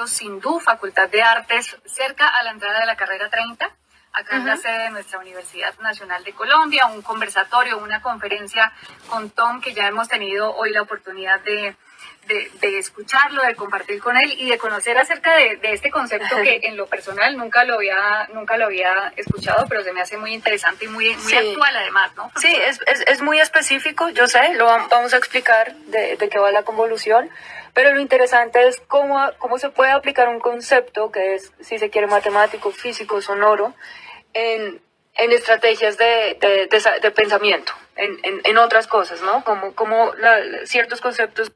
Sindú, Facultad de Artes, cerca a la entrada de la carrera 30, acá en la sede de nuestra Universidad Nacional de Colombia, un conversatorio, una conferencia con Thom, que ya hemos tenido hoy la oportunidad de escucharlo, de compartir con él y de conocer acerca de este concepto que en lo personal nunca lo había escuchado, pero se me hace muy interesante y muy actual además, ¿no? Sí, es muy específico, yo sé, vamos a explicar de qué va la convolución, pero lo interesante es cómo se puede aplicar un concepto que es, si se quiere, matemático, físico, sonoro, en estrategias de pensamiento, en otras cosas, ¿no? Como ciertos conceptos.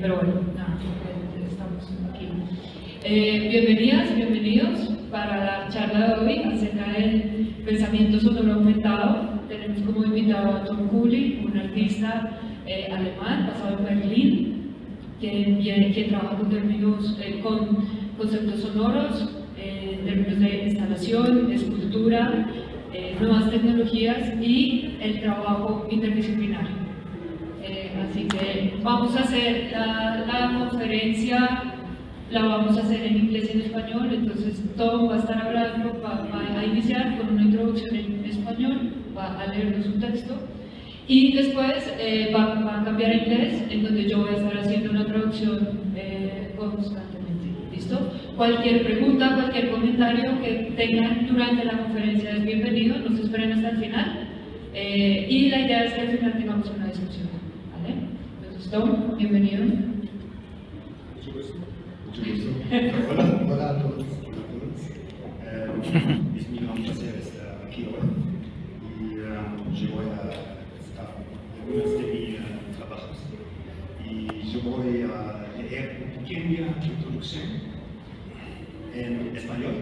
Pero bueno, nada, estamos aquí. Bienvenidas, bienvenidos para la charla de hoy acerca del pensamiento sonoro aumentado. Tenemos como invitado a Thom Kubli, un artista alemán basado en Berlín, que trabaja con conceptos sonoros, en términos de instalación, escultura, nuevas tecnologías y el trabajo interdisciplinario. Así que vamos a hacer la conferencia, la vamos a hacer en inglés y en español, entonces Thom va a estar hablando, va a iniciar con una introducción en español, va a leernos un texto y después va a cambiar a inglés, en donde yo voy a estar haciendo una traducción constantemente. ¿Listo? Cualquier pregunta, cualquier comentario que tengan durante la conferencia es bienvenido, no se esperen hasta el final y la idea es que al final tengamos una discusión. Entonces, Thom, bienvenido. Mucho gusto. Hola a todos. Es mi gran placer estar aquí hoy y yo voy a estar en algunos de mis trabajos y yo voy a leer una pequeña introducción en español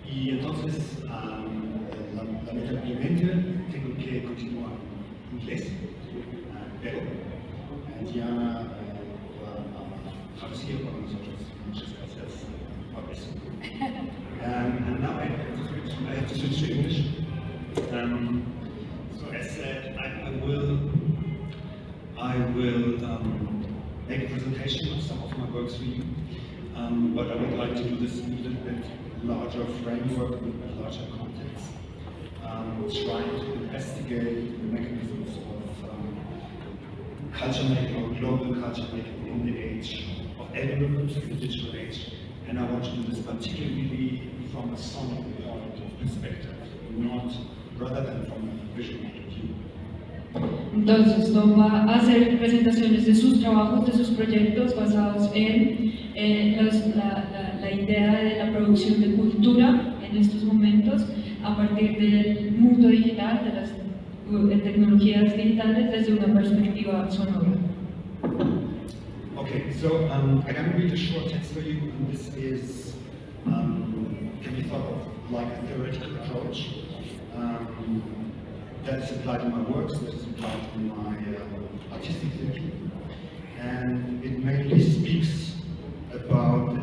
y entonces lamentablemente tengo que continuar en inglés, pero Diana va a traducir para nosotros. Muchas gracias por eso. And now I have to switch to English. So as said, I will make a presentation of some of my works for you, but I would like to do this in a little bit larger framework, with a larger context, trying to investigate the mechanisms of culture making or global culture making in the age of algorithms, in the digital age, and I want to do this particularly from a sonic point of perspective, rather than from a visual point of view. Entonces, Thom va a hacer presentaciones de sus trabajos, de sus proyectos basados en la idea de la producción de cultura en estos momentos a partir del mundo digital, de las tecnologías digitales desde una perspectiva sonora. Okay, so I'm going to read a short text for you, and this is can be thought of like a theoretical approach that's applied in my works, that is applied in my artistic thinking, and it mainly speaks about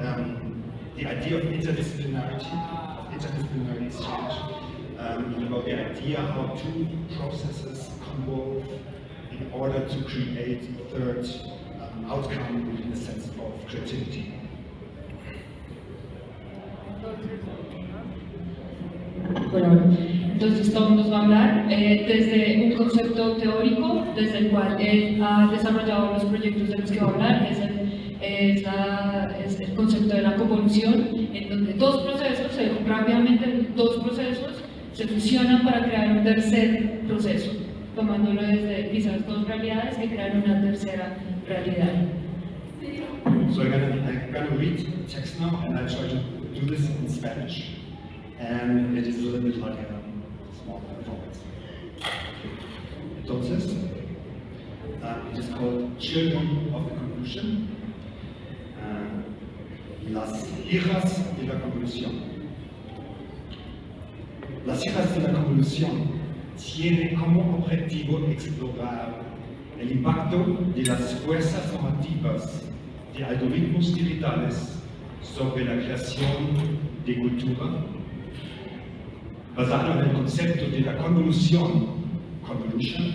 the idea of interdisciplinarity, of interdisciplinary exchange, and about the idea how two processes convolve in order to create a third outcome in the sense of creativity. Bueno, entonces Thom nos va a hablar desde un concepto teórico, desde el cual él ha desarrollado los proyectos de los que va a hablar, es el concepto de la convolución, en donde dos procesos se fusionan para crear un tercer proceso, tomándolo desde quizás dos realidades que crean una tercera realidad. So I'm gonna read the text now, and I try to do this in Spanish, and it is a little bit like a small performance. Entonces, it is called Children of the Convolution, las hijas de la convolución. Las hijas de la convolución tienen como objetivo explorar el impacto de las fuerzas normativas de algoritmos digitales sobre la creación de cultura, basado en el concepto de la convolución, convolution,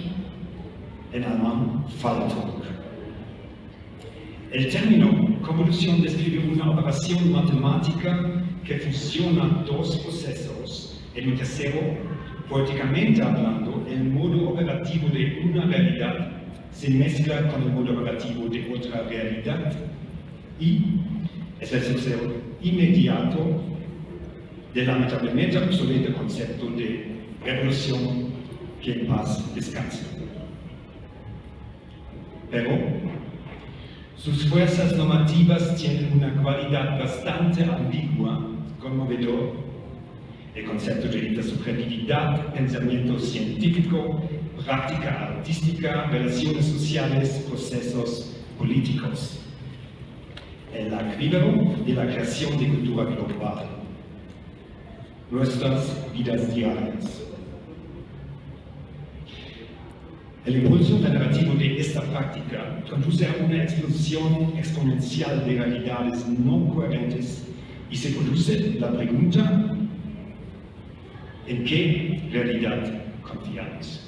en alemán Faltung. El término convolución describe una operación matemática que fusiona dos procesos en un tercero, poéticamente hablando, el modo operativo de una realidad se mezcla con el modo operativo de otra realidad y es el suceso inmediato del lamentablemente obsoleto concepto de revolución que en paz descansa. Pero sus fuerzas normativas tienen una cualidad bastante ambigua, conmovedor. El concepto de intersubjetividad, pensamiento científico, práctica artística, relaciones sociales, procesos políticos. El acribero de la creación de cultura global. Nuestras vidas diarias. El impulso generativo de esta práctica conduce a una explosión exponencial de realidades no coherentes y se produce la pregunta: ¿en qué realidad confiamos?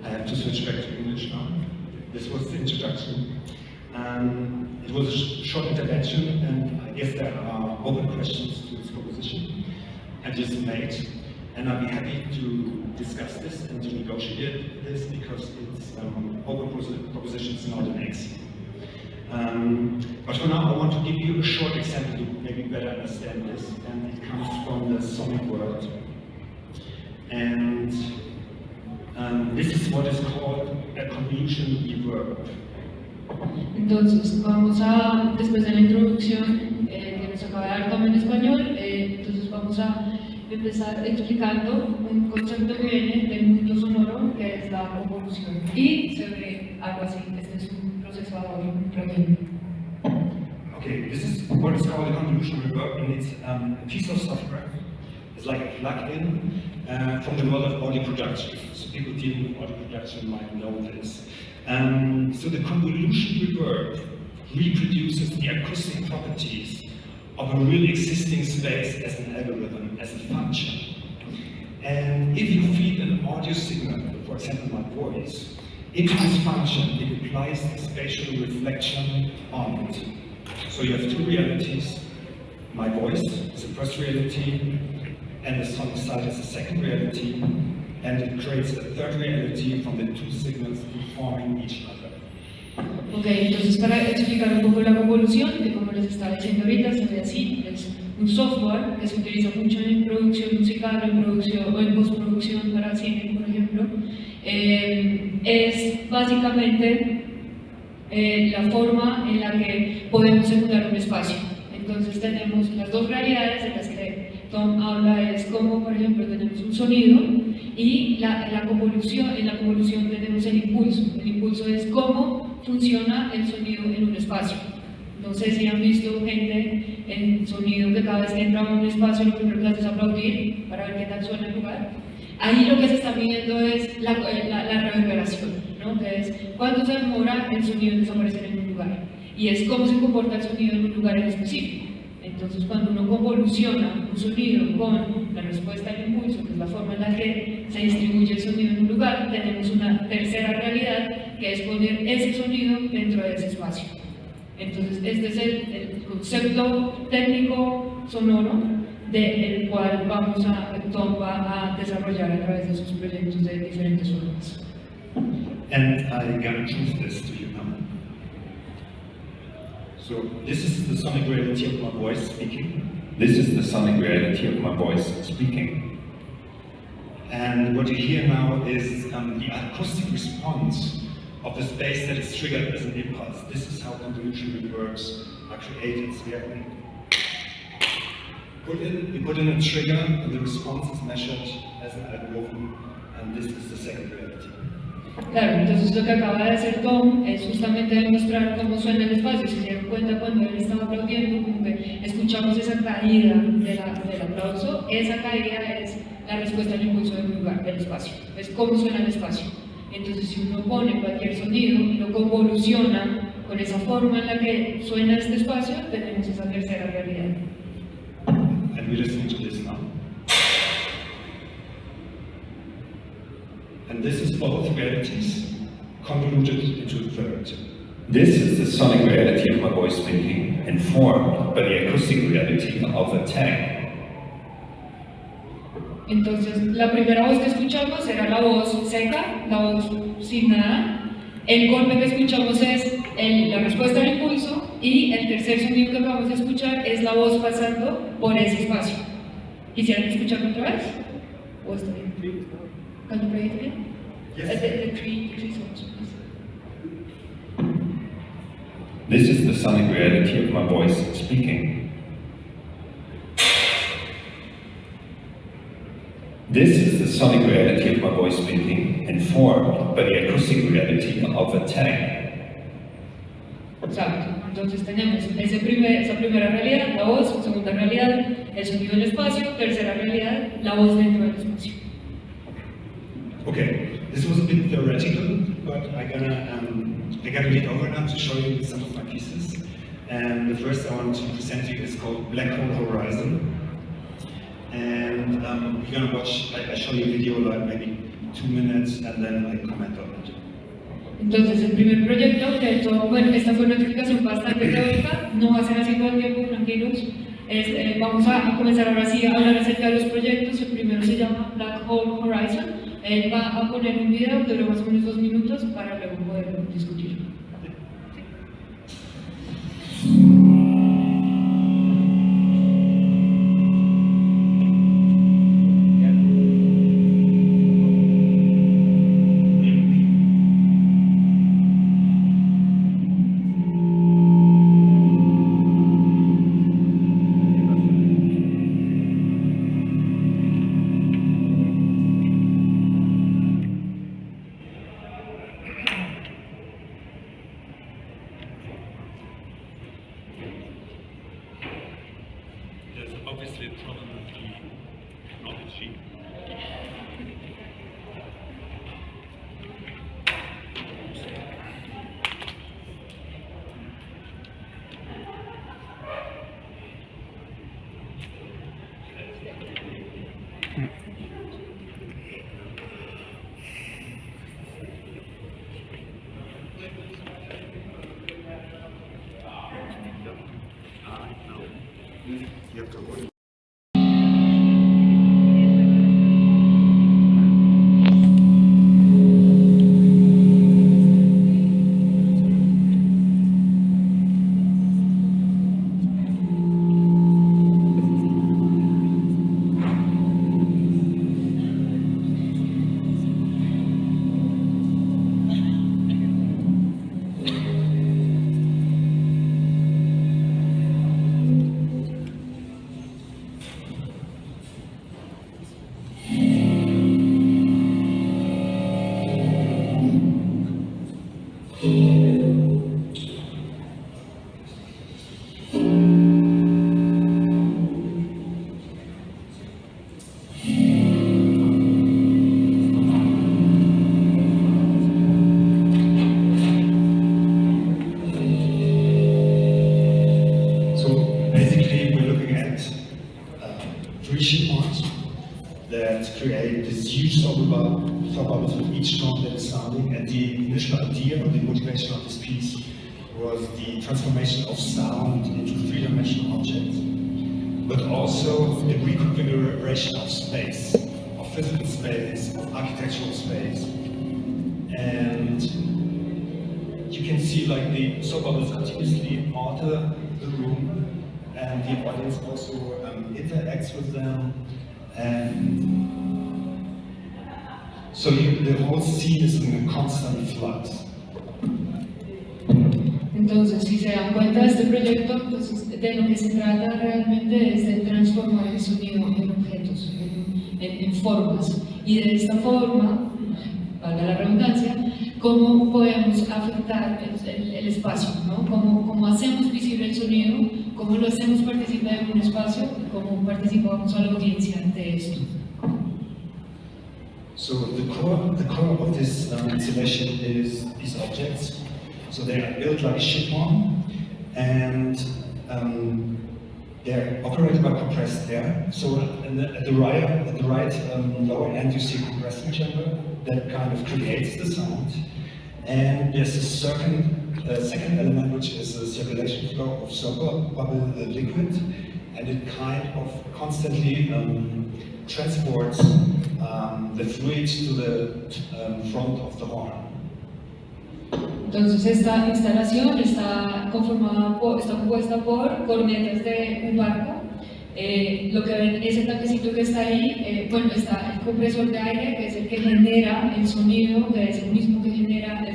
I have to switch back to English now. This was the introduction. It was a short intervention, and I guess there are open questions to this proposition I just made. And I'll be happy to discuss this and to negotiate this because it's open propositions, not an axiom. But for now, I want to give you a short example to maybe better understand this, and it comes from the sonic world. And this is what is called a convolution reverb. Entonces, vamos a, después de la introducción que nos acaba de dar Thom en español, entonces vamos a empezar explicando un concepto que viene del mundo sonoro, que es la convolución. Y se ve algo así, este es un procesador, un plugin. Okay, this is what is called a convolution reverb, and it's a piece of software. It's like a plug-in from the world of audio production. So people dealing with audio production might know this. So the convolution reverb reproduces the acoustic properties of a real existing space as an algorithm, as a function. And if you feed an audio signal, for example my voice, into this function, it applies the spatial reflection on it. So you have two realities. My voice is the first reality, and the sonic side is the second reality, and it creates a third reality from the two signals informing each other. Ok, entonces para explicar un poco la convolución, que como les estaba diciendo ahorita, se ve así, es un software que se utiliza mucho en producción musical en producción, o en postproducción para cine, por ejemplo. Es básicamente la forma en la que podemos emular un espacio. Entonces tenemos las dos realidades de las que Thom habla, es como por ejemplo tenemos un sonido y en la convolución tenemos el impulso. El impulso es cómo funciona el sonido en un espacio. No sé si han visto gente en sonido que cada vez que entra a un espacio lo primero que hace es aplaudir para ver qué tal suena el lugar. Ahí lo que se está midiendo es la reverberación, ¿no? Que es cuánto se demora el sonido en desaparecer en un lugar. Y es cómo se comporta el sonido en un lugar en específico. Entonces, cuando uno convoluciona un sonido con la respuesta al impulso, que es la forma en la que se distribuye el sonido en un lugar, tenemos una tercera realidad, que es poner ese sonido dentro de ese espacio. Entonces, este es el concepto técnico sonoro del cual Thom va a desarrollar a través de sus proyectos de diferentes formas. And I'm gonna prove this to you now. So this is the sonic reality of my voice speaking. This is the sonic reality of my voice speaking. And what you hear now is the acoustic response of the space that is triggered as an impulse. This is how convolution reverbs are created. So we put in a trigger, and the response is measured as an algorithm, and this is the second reality. Claro, entonces lo que acaba de hacer Thom es justamente demostrar cómo suena el espacio. Si se dieron cuenta cuando él estaba aplaudiendo, como que escuchamos esa caída del aplauso, esa caída es la respuesta al impulso del lugar, del espacio. Es cómo suena el espacio. Entonces si uno pone cualquier sonido y lo convoluciona con esa forma en la que suena este espacio, tenemos esa tercera realidad. And we listen to this now. And this is both realities convoluted into a third. This is the sonic reality of my voice speaking, informed by the acoustic reality of a tank. Entonces, la primera voz que escuchamos era la voz seca, la voz sin nada. El golpe que escuchamos es la respuesta al impulso, y el tercer sonido que vamos a escuchar es la voz pasando por ese espacio. ¿Quisieran escucharlo otra vez? ¿O está bien? Can you play it again? Yes. The three songs, please. This is the sonic reality of my voice speaking. This is the sonic reality of my voice speaking, informed by the acoustic reality of a tank. Exacto. Entonces tenemos esa primera realidad, la voz; segunda realidad, el sonido del espacio; tercera realidad, la voz dentro del espacio. Okay, this was a bit theoretical, but I gotta get over now to show you some of my pieces. And the first I want to present you is called Black Hole Horizon. And we're gonna watch, I show you a video like maybe 2 minutes, and then I comment on it. Entonces, el primer proyecto, de hecho, bueno, esta fue una explicación bastante teórica, no va a ser así todo el tiempo, tranquilos. Vamos a comenzar ahora sí a hablar acerca de los proyectos. El primero se llama Black Hole Horizon. Él va a poner un video que dura más o menos 2 minutos para luego poder discutir. Obviously, prominently not a sheep. You have to avoid. That create this huge suburbs with each tone that is sounding, and the initial idea or the motivation of this piece was the transformation of sound into three-dimensional objects, but also the reconfiguration of space, of physical space, of architectural space. And you can see like the suburbs continuously alter the room, and the audience also interacts with them. And so the whole scene is in a constant flux. Entonces, si se dan cuenta, este proyecto, entonces, de lo que se trata realmente es de transformar el sonido en objetos, en formas. Y de esta forma, valga la redundancia, cómo podemos afectar el espacio, ¿no? Cómo hacemos visible el sonido, cómo lo hacemos participar en un espacio, y cómo participamos a la audiencia de esto. So the core of this installation is these objects. So they are built like a shipworm, and they're operated by compressed air. So at the right lower end, you see a compressing chamber that kind of creates the sound. And there's a second element, which is the circulation flow of SOBRE bubble liquid, and it kind of constantly transports the fluid to the front of the horn. Entonces esta instalación está compuesta por cornetas de un barco. Lo que ven, ese tanquecito que está ahí, bueno, está el compresor de aire, que es el que genera el sonido, que es el mismo que genera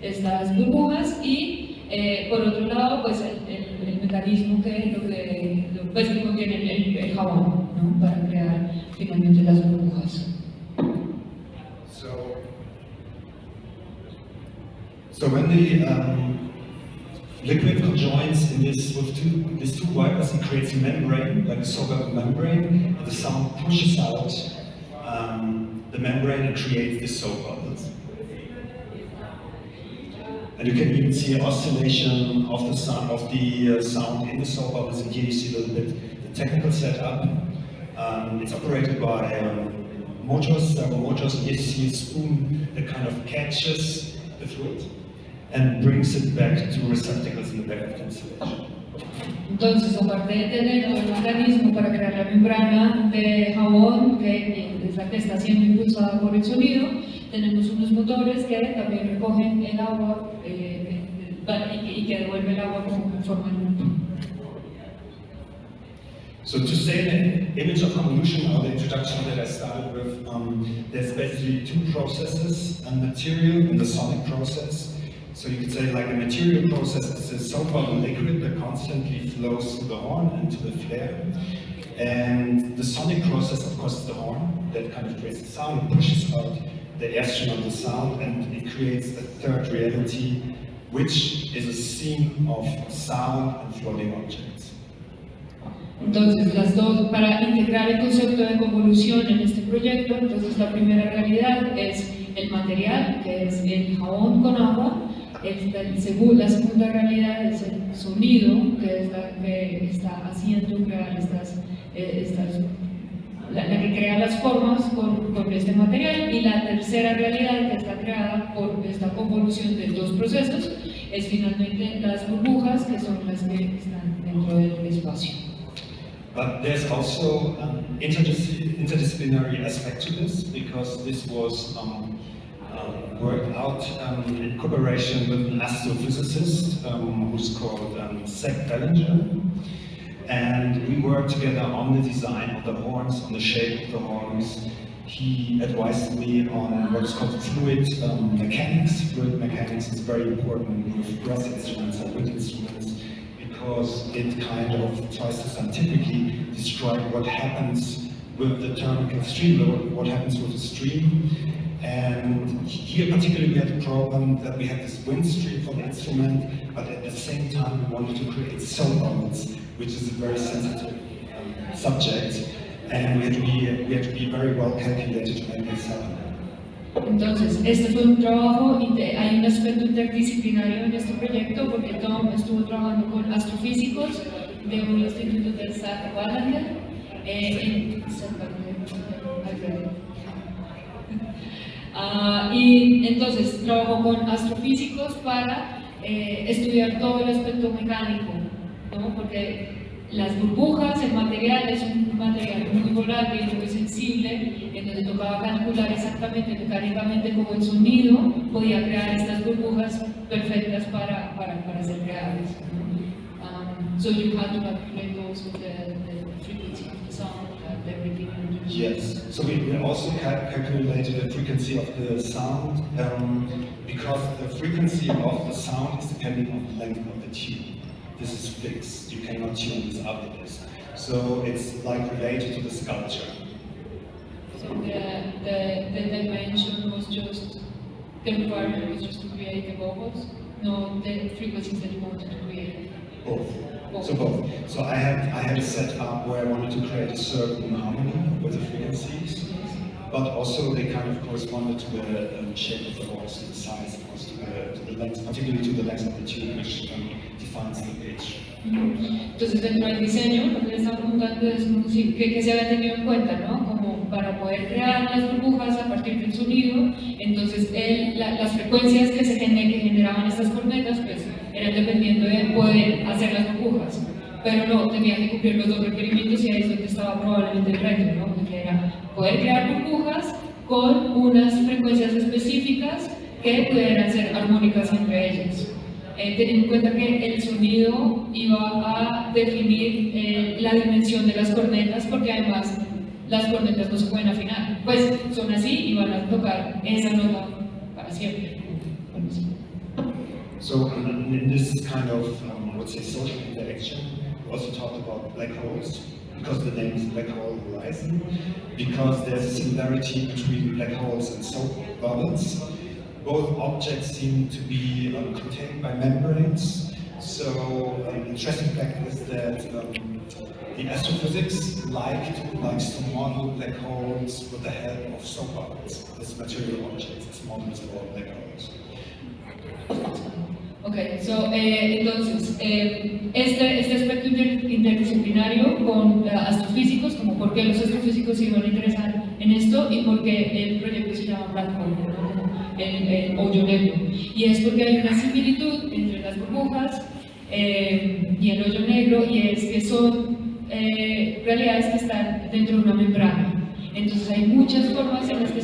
estas burbujas, y por otro lado, pues el mecanismo que contiene el jabón, ¿no? Para crear finalmente las burbujas. So when the liquid conjoins in these two wipers, it creates a membrane, like a SOBRE membrane, and the sound pushes out the membrane and creates the soap bubbles. And you can even see oscillation of the sound in the soap bubbles, and here you see a little bit the technical setup. It's operated by motors, servo motors, and here you see a spoon that kind of catches the fluid and brings it back to receptacles in the back of the installation. Entonces, aparte de tener un mecanismo para crear la membrana de jabón, que es la que está siendo impulsada por el sonido, tenemos unos motores que también recogen el agua y que devuelven el agua como en forma de loop. So to say the image of convolution, or the introduction that I started with, there's basically two processes: a material and the sonic process. So you could say, like, the material process is a soap bubble liquid that constantly flows through the horn into the flare. And the sonic process, of course, is the horn that kind of creates the sound, it pushes out the airstream of the sound, and it creates a third reality, which is a scene of sound and floating objects. Entonces, para integrar el concepto de convolución en este proyecto, entonces la primera realidad es el material, que es el jabón con agua. La segunda realidad es el sonido, que es la que está haciendo crear la que crea las formas con este material, y la tercera realidad, que está creada por esta convolución de dos procesos, es finalmente las burbujas, que son las que están dentro del espacio. But there's also an interdisciplinary aspect to this, because this was worked out in cooperation with an astrophysicist who's called Zach Bellinger. And we worked together on the design of the horns, on the shape of the horns. He advised me on what is called fluid mechanics. Fluid mechanics is very important with brass instruments and wind instruments, because it kind of tries to scientifically describe what happens with the thermal stream, what happens with the stream. And here particularly we had a problem that we had this wind stream for the instrument, but at the same time we wanted to create soap bubbles, which is a very sensitive subject, and we had to be very well calculated to make this happen. Entonces, este fue un trabajo, hay un aspecto interdisciplinario en este proyecto, porque Thom estuvo trabajando con astrofísicos de un instituto del SAT Ballinger, y entonces trabajó con astrofísicos para estudiar todo el aspecto mecánico, ¿no? Porque las burbujas, el material es un material muy volátil, muy sensible, entonces tocaba calcular exactamente mecánicamente cómo el sonido podía crear estas burbujas perfectas para ser creadas, ¿no? So you had to calculate also the frequency of the sound and everything. Yes, so we also calculated the frequency of the sound, because the frequency of the sound is depending on the length of the tube. This is fixed, you cannot tune this out of this. So it's like related to the sculpture. So the dimension was just, the requirement was just to create the bubbles, no the frequencies that you wanted to create? Both. So both. So I had a setup where I wanted to create a certain harmony with the frequencies, but also they kind of corresponded to the shape of the voice, to the size, of course, to the length, particularly to the length of the tune, which defines the pitch. Entonces dentro del diseño, lo que le estaba preguntando es que se había tenido en cuenta, ¿no? Como para poder crear las burbujas a partir del sonido. Entonces las frecuencias que generaban estas cornetas pues eran dependiendo de poder hacer las burbujas, pero no, tenía que cumplir los dos requerimientos y ahí es donde estaba probablemente el reto, ¿no? Que era poder crear burbujas con unas frecuencias específicas que pudieran ser armónicas entre ellas. Teniendo en cuenta que el sonido iba a definir la dimensión de las cornetas, porque además las cornetas no se pueden afinar, pues son así y van a tocar esa nota para siempre. So in this kind of, I would say, social interaction, we also talked about black holes, because the name is Black Hole Horizon, because there's a similarity between black holes and soap bubbles. Both objects seem to be contained by membranes. So an interesting fact is that the astrophysics likes to model black holes with the help of soap bubbles, as material objects, as models for black holes. Ok, entonces, este aspecto interdisciplinario con astrofísicos, como por qué los astrofísicos se iban a interesar en esto y por qué el proyecto se llama Black Hole, ¿no? Como el hoyo negro. Y es porque hay una similitud entre las burbujas y el hoyo negro, y es que son realidades que están dentro de una membrana. Entonces hay muchas formas en las que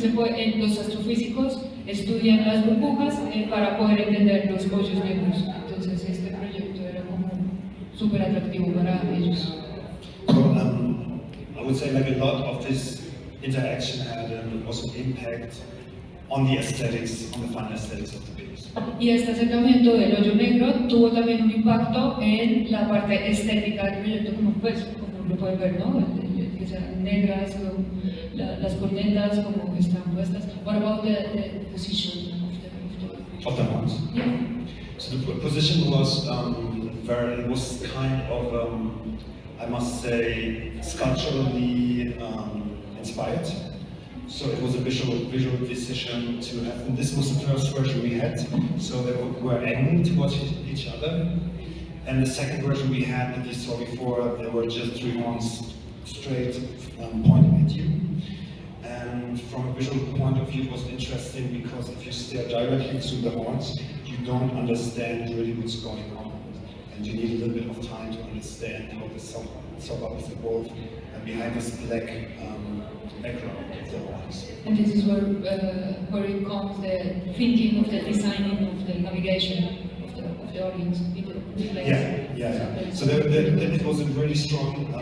los astrofísicos estudian las burbujas para poder entender los hoyos negros. Entonces este proyecto era como súper atractivo para ellos. So, I would say like a lot of this interaction had also an impact on the aesthetics, on the fine aesthetics of the piece. Y este acercamiento del hoyo negro tuvo también un impacto en la parte estética del proyecto, como lo pueden ver, ¿no? Que sean negras o las cornetas como están puestas. What about the position Of the horns? Yeah. So the position was it was kind of, I must say, sculpturally inspired. So it was a visual decision to have, and this was the first version we had, so they were aiming towards each other. And the second version we had, that you saw before, there were just three horns straight pointing at you. And from a visual point of view, it was interesting because if you stare directly through the horns, you don't understand really what's going on. And you need a little bit of time to understand how the soap bubbles evolve behind this black background of the horns. And this is where it comes the thinking of the designing of the navigation of the audience. Yeah. So it was a really strong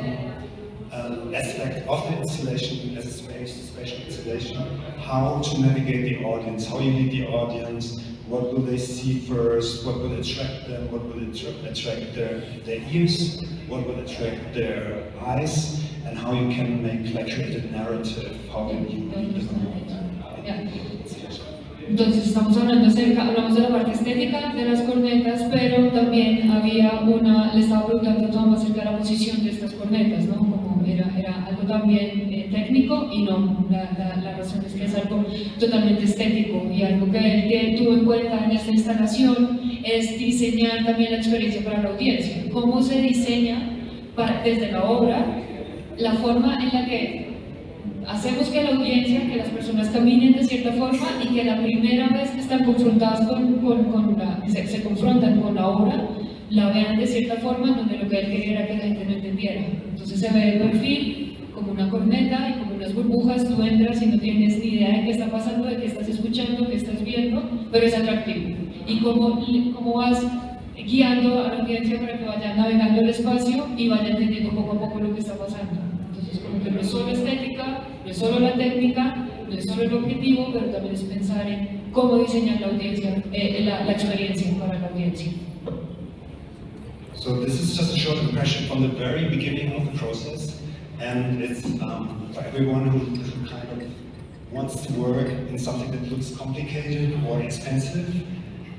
aspect of the installation as a spatial installation, how to navigate the audience, how you lead the audience, what will they see first, what will attract them, what will attract their ears, what will attract their eyes, and how you can make like create a narrative, how you lead the Entonces hablamos de la parte estética de las cornetas, pero también le estaba preguntando a Thom acerca de la posición de estas cornetas, ¿no? Como era algo también técnico, y no, la razón es que es algo totalmente estético, y algo que él tuvo en cuenta en esta instalación es diseñar también la experiencia para la audiencia. ¿Cómo se diseña desde la obra la forma en la que hacemos que la audiencia, que las personas caminen de cierta forma y que la primera vez que están confrontadas se confrontan con la obra, la vean de cierta forma, donde lo que él quería era que la gente no entendiera? Entonces se ve el perfil como una corneta y como unas burbujas, tú entras y no tienes ni idea de qué está pasando, de qué estás escuchando, qué estás viendo, pero es atractivo. Y cómo vas guiando a la audiencia para que vaya navegando el espacio y vaya entendiendo poco a poco lo que está pasando. Entonces, como que no es solo estética, no es solo la técnica, no es solo el objetivo, pero también es pensar en cómo diseñar la audiencia, la experiencia para la audiencia. So this is just a short impression from the very beginning of the process, and it's for everyone who kind of wants to work in something that looks complicated or expensive.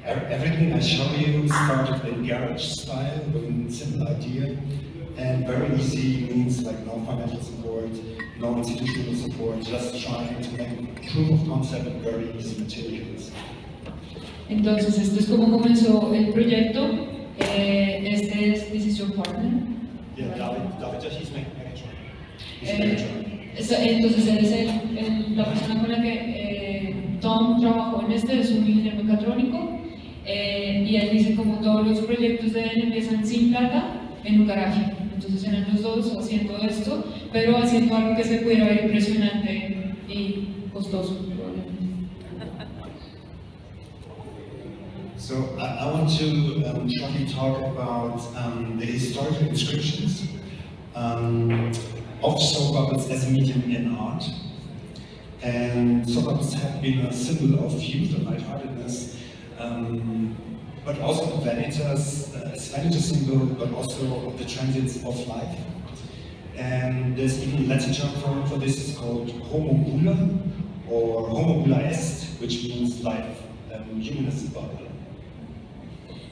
Everything I show you started in garage style with a simple idea, and very easy means like no financial support, no institutional support, just trying to make proof of concept with very easy materials. Entonces, esto es como comenzó el proyecto. This is your partner. Yeah, David, he's my manager. He's a manager. Entonces él es la persona con la que Thom trabajó en este, es un ingeniero mecatrónico, y él dice como todos los proyectos de él empiezan sin plata en un garaje. Entonces eran los dos haciendo esto, pero haciendo algo que se pudiera ver impresionante y costoso. So I want to shortly talk about the historical inscriptions of soap bubbles as a medium in art. And soap bubbles have been a symbol of youth and lightheartedness, but also of vanitas, as vanitas symbol, but also of the transience of life. And there's even a Latin term for this, it's called homo bula, or homo bula est, which means life, human as a bubble.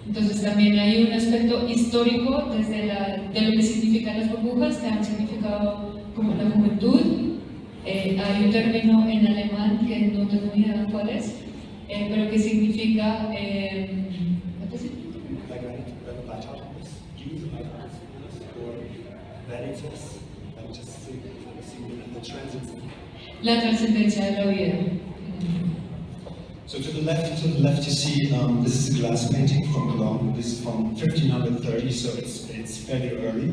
Entonces también hay un aspecto histórico de lo que significan las burbujas, que han significado como la juventud. Hay un término en alemán que no tengo ni idea cuál es, pero que significa... ¿qué significa? La trascendencia de la vida. So to the left you see this is a glass painting from Colombia. This is from 1530, so it's fairly early.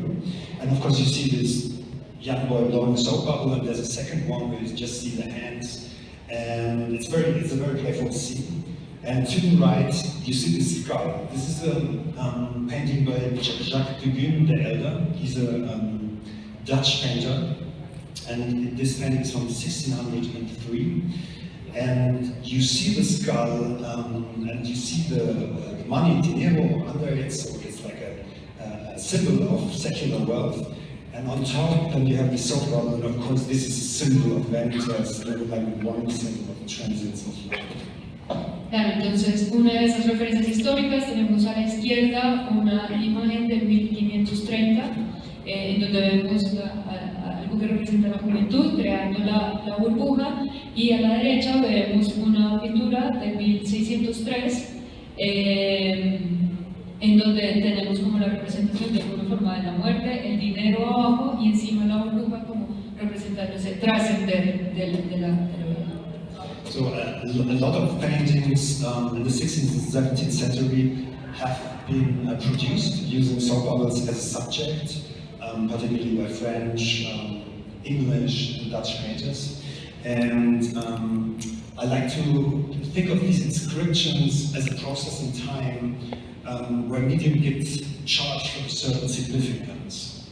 And of course you see this young boy blowing a soap bubble, and there's a second one where you just see the hands, and it's a very playful scene. And to the right you see this skull. This is a painting by Jacques Duguin the Elder. He's a Dutch painter, and this painting is from 1603. And you see the skull, and you see the money, dinero, under it, so it's like a symbol of secular wealth. And on top, then you have the soap bubble, and of course this is a symbol of vanitas, like one symbol of the transience of life. Claro, entonces una de esas referencias históricas tenemos a la izquierda una imagen de 1530, en donde vemos algo que representa la juventud, creando la burbuja, y a la derecha vemos una pintura de 1603, en donde tenemos como la representación de una forma de la muerte, el dinero abajo, y encima la burbuja como representando ese trascender de la vida. So a lot of paintings in the 16th and 17th century have been produced using soap bubbles as a subject, particularly by French, English, and Dutch painters. And I like to think of these inscriptions as a process in time where medium gets charged with a certain significance.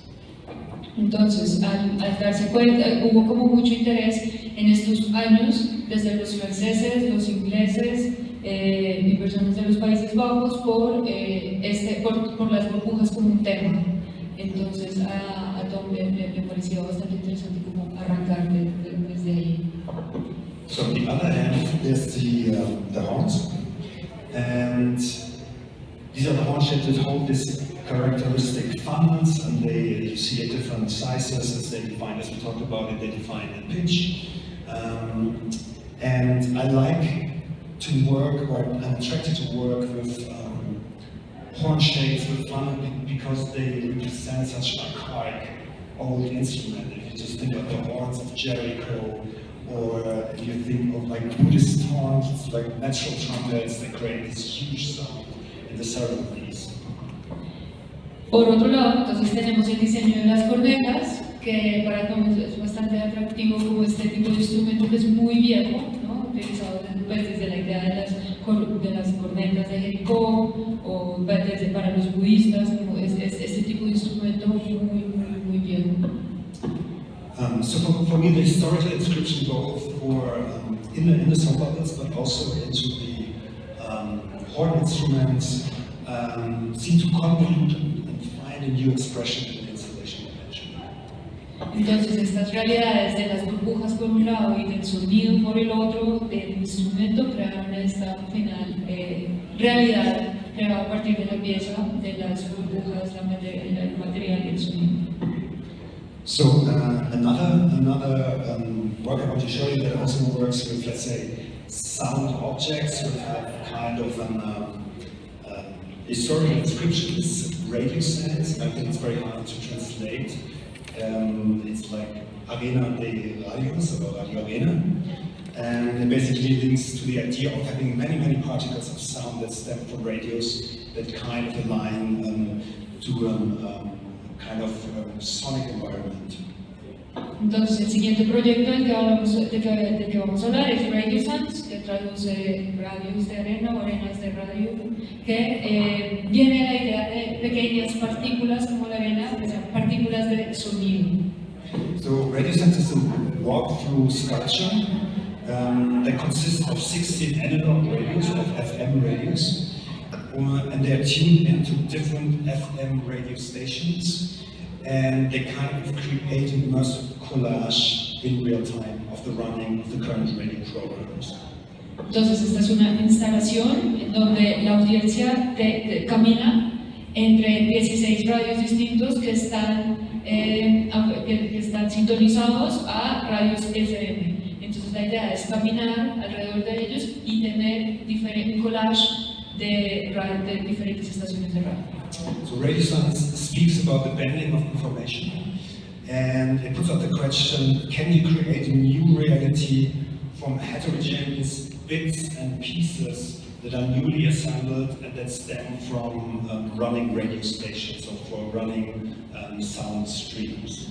Entonces, al darse cuenta, hubo como mucho interés en estos años, desde los franceses, los ingleses y personas de los Países Bajos, por las burbujas como un tema. Entonces, a Thom le pareció bastante interesante como arrancar desde ahí. So on the other hand, there's the horns, and these are the horn shapes that hold this characteristic funnels, and you see at different sizes as they define, as we talked about it, they define in pitch. And I like to work, or I'm attracted to work with horn shapes with funnel because they represent such an archaic old instrument. If you just think of the horns of Jericho, or if you think of like Buddhist horns, it's like natural trumpets that create this huge sound in the ceremonies. Por otro lado, entonces tenemos el diseño de las cornetas, que para Thom es bastante atractivo como este tipo de instrumento que es muy viejo, ¿no? Utilizado desde la idea de las cornetas de Jericó, o para los budistas, como este tipo de instrumento muy viejo. So for me, the historical inscription both for in the soap bubbles, but also into the horn instruments, seem to convolute and find a new expression in the installation dimension. Entonces estas realidades de las burbujas por un lado y del sonido por el otro del instrumento crearon esta final realidad creada a partir de la pieza, de las burbujas, el material y el sonido. So another work I want to show you that also works with, let's say, sound objects, with kind of an historical inscription is radio sense. I think it's very hard to translate. It's like Arena de Radios, or Radio Arena. And it basically links to the idea of having many, many particles of sound that stem from radios that kind of align to a kind of sonic environment. Entonces, el siguiente proyecto del que vamos a hablar es Radio Sounds, que traduce radios de arena o arenas de radio, que viene la idea de pequeñas partículas como la arena, o sea, partículas de sonido. So Radio Sounds is a walk-through sculpture that consists of 16 analog radios, of FM radios, and they are tuned into different FM radio stations, and they kind of create an immersive collage in real time of the running of the current radio programs. Entonces, esta es una instalación en donde la audiencia camina entre 16 radios distintos que están sintonizados a radios FM. Entonces, la idea es caminar alrededor de ellos y tener un collage de diferentes estaciones de radio. So Radio Sounds speaks about the bending of information, and it puts out the question, can you create a new reality from heterogeneous bits and pieces that are newly assembled and that stem from running radio stations or from running sound streams?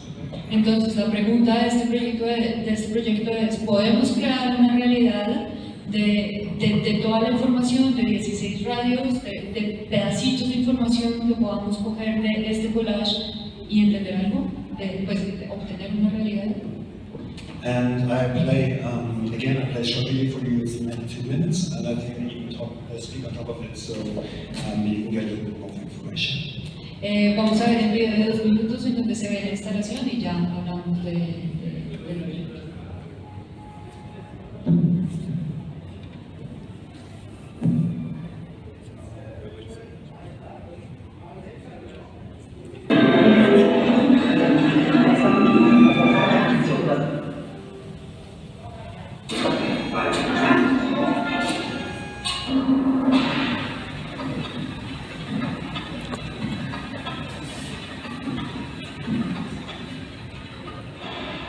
Entonces la pregunta de este proyecto es, ¿podemos crear una realidad de toda la información, de 16 radios, de pedacitos de información que podamos coger de este collage y entender algo, de obtener una realidad? And I play, again, I play shortly for you, it's 2 minutes, and I think I even speak on top of it, so you can get a little bit more information. Vamos a ver el video de 2 minutos en donde se ve la instalación y ya hablamos del proyecto.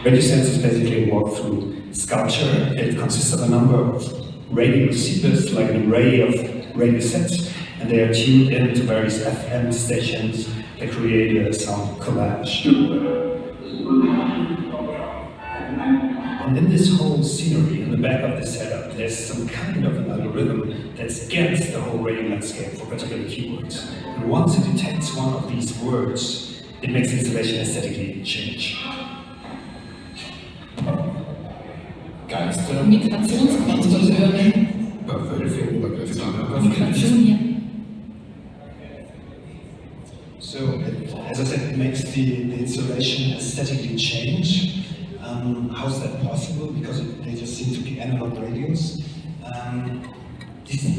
Radio Sense is basically a walk-through sculpture. It consists of a number of radio receivers, like an array of radio sets, and they are tuned into various FM stations that create a sound collage. And in this whole scenery, in the back of the setup, there's some kind of an algorithm that scans the whole radio landscape for particular keywords. And once it detects one of these words, it makes the installation aesthetically change. Geister, Migrationskontrolleure. Wölfe, Obergriff, Migration, ja. So, as I said, it makes the installation aesthetically change. How's that possible? Because they just seem to be analog radios.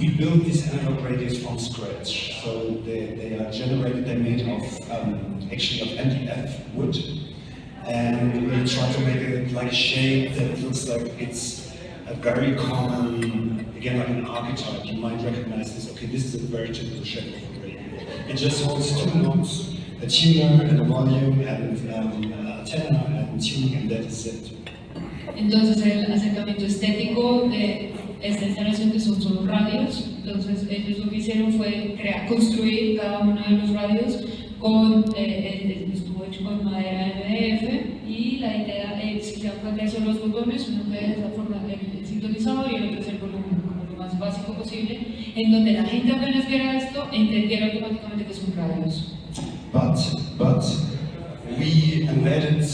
We built these analog radios from scratch. So they are generated, they're made of, actually of MDF wood. And we try to make it like a shape that looks like it's a very common, again, like an archetype. You might recognize this. Okay, this is a very typical shape of a radio. It just holds 2 notes, a tuner and a volume and antenna and tuning, and that is it. Entonces el acercamiento estético de esta instalación, que son solo radios, entonces ellos lo que hicieron fue construir cada uno de los radios estuvo hecho con madera MDF, y la idea es, si se dan cuenta, son los botones, uno que es la forma del sintonizador y el otro es el volumen, como lo más básico posible, en donde la gente apenas viera esto entendiera automáticamente que son radios. But we embedded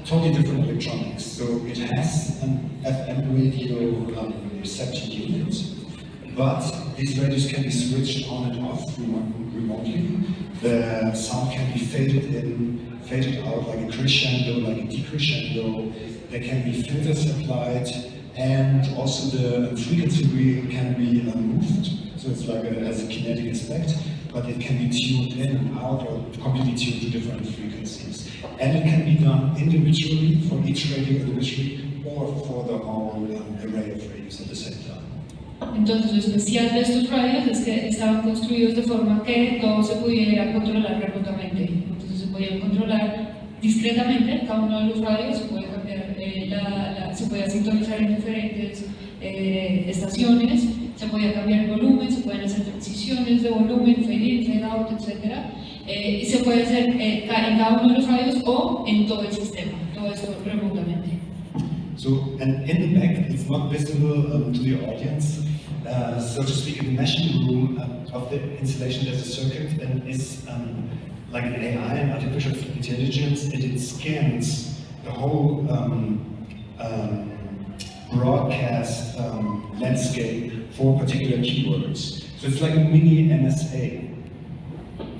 totally different electronics. So it has an FM radio reception unit, but these radios can be switched on and off remotely. The sound can be faded in, faded out, like a crescendo, like a decrescendo. There can be filters applied, and also the frequency wheel can be moved. So it's like has a kinetic aspect, but it can be tuned in and out or completely tuned to different frequencies. And it can be done individually for each radio individually, or for the whole array of radios at the same time. Entonces, lo especial de estos radios es que estaban construidos de forma que todo se pudiera controlar remotamente. Entonces, se podían controlar discretamente cada uno de los radios, se puede cambiar se podía sintonizar en diferentes estaciones, se podía cambiar el volumen, se pueden hacer transiciones de volumen, fade in, fade out, etc. Y se puede hacer en cada uno de los radios o en todo el sistema, todo esto remotamente. So, and in the back, it's not visible to the audience. So to speak, in the meshing room of the installation, there's a circuit and it's like an AI, an artificial intelligence, and it scans the whole broadcast landscape for particular keywords. So it's like a mini NSA.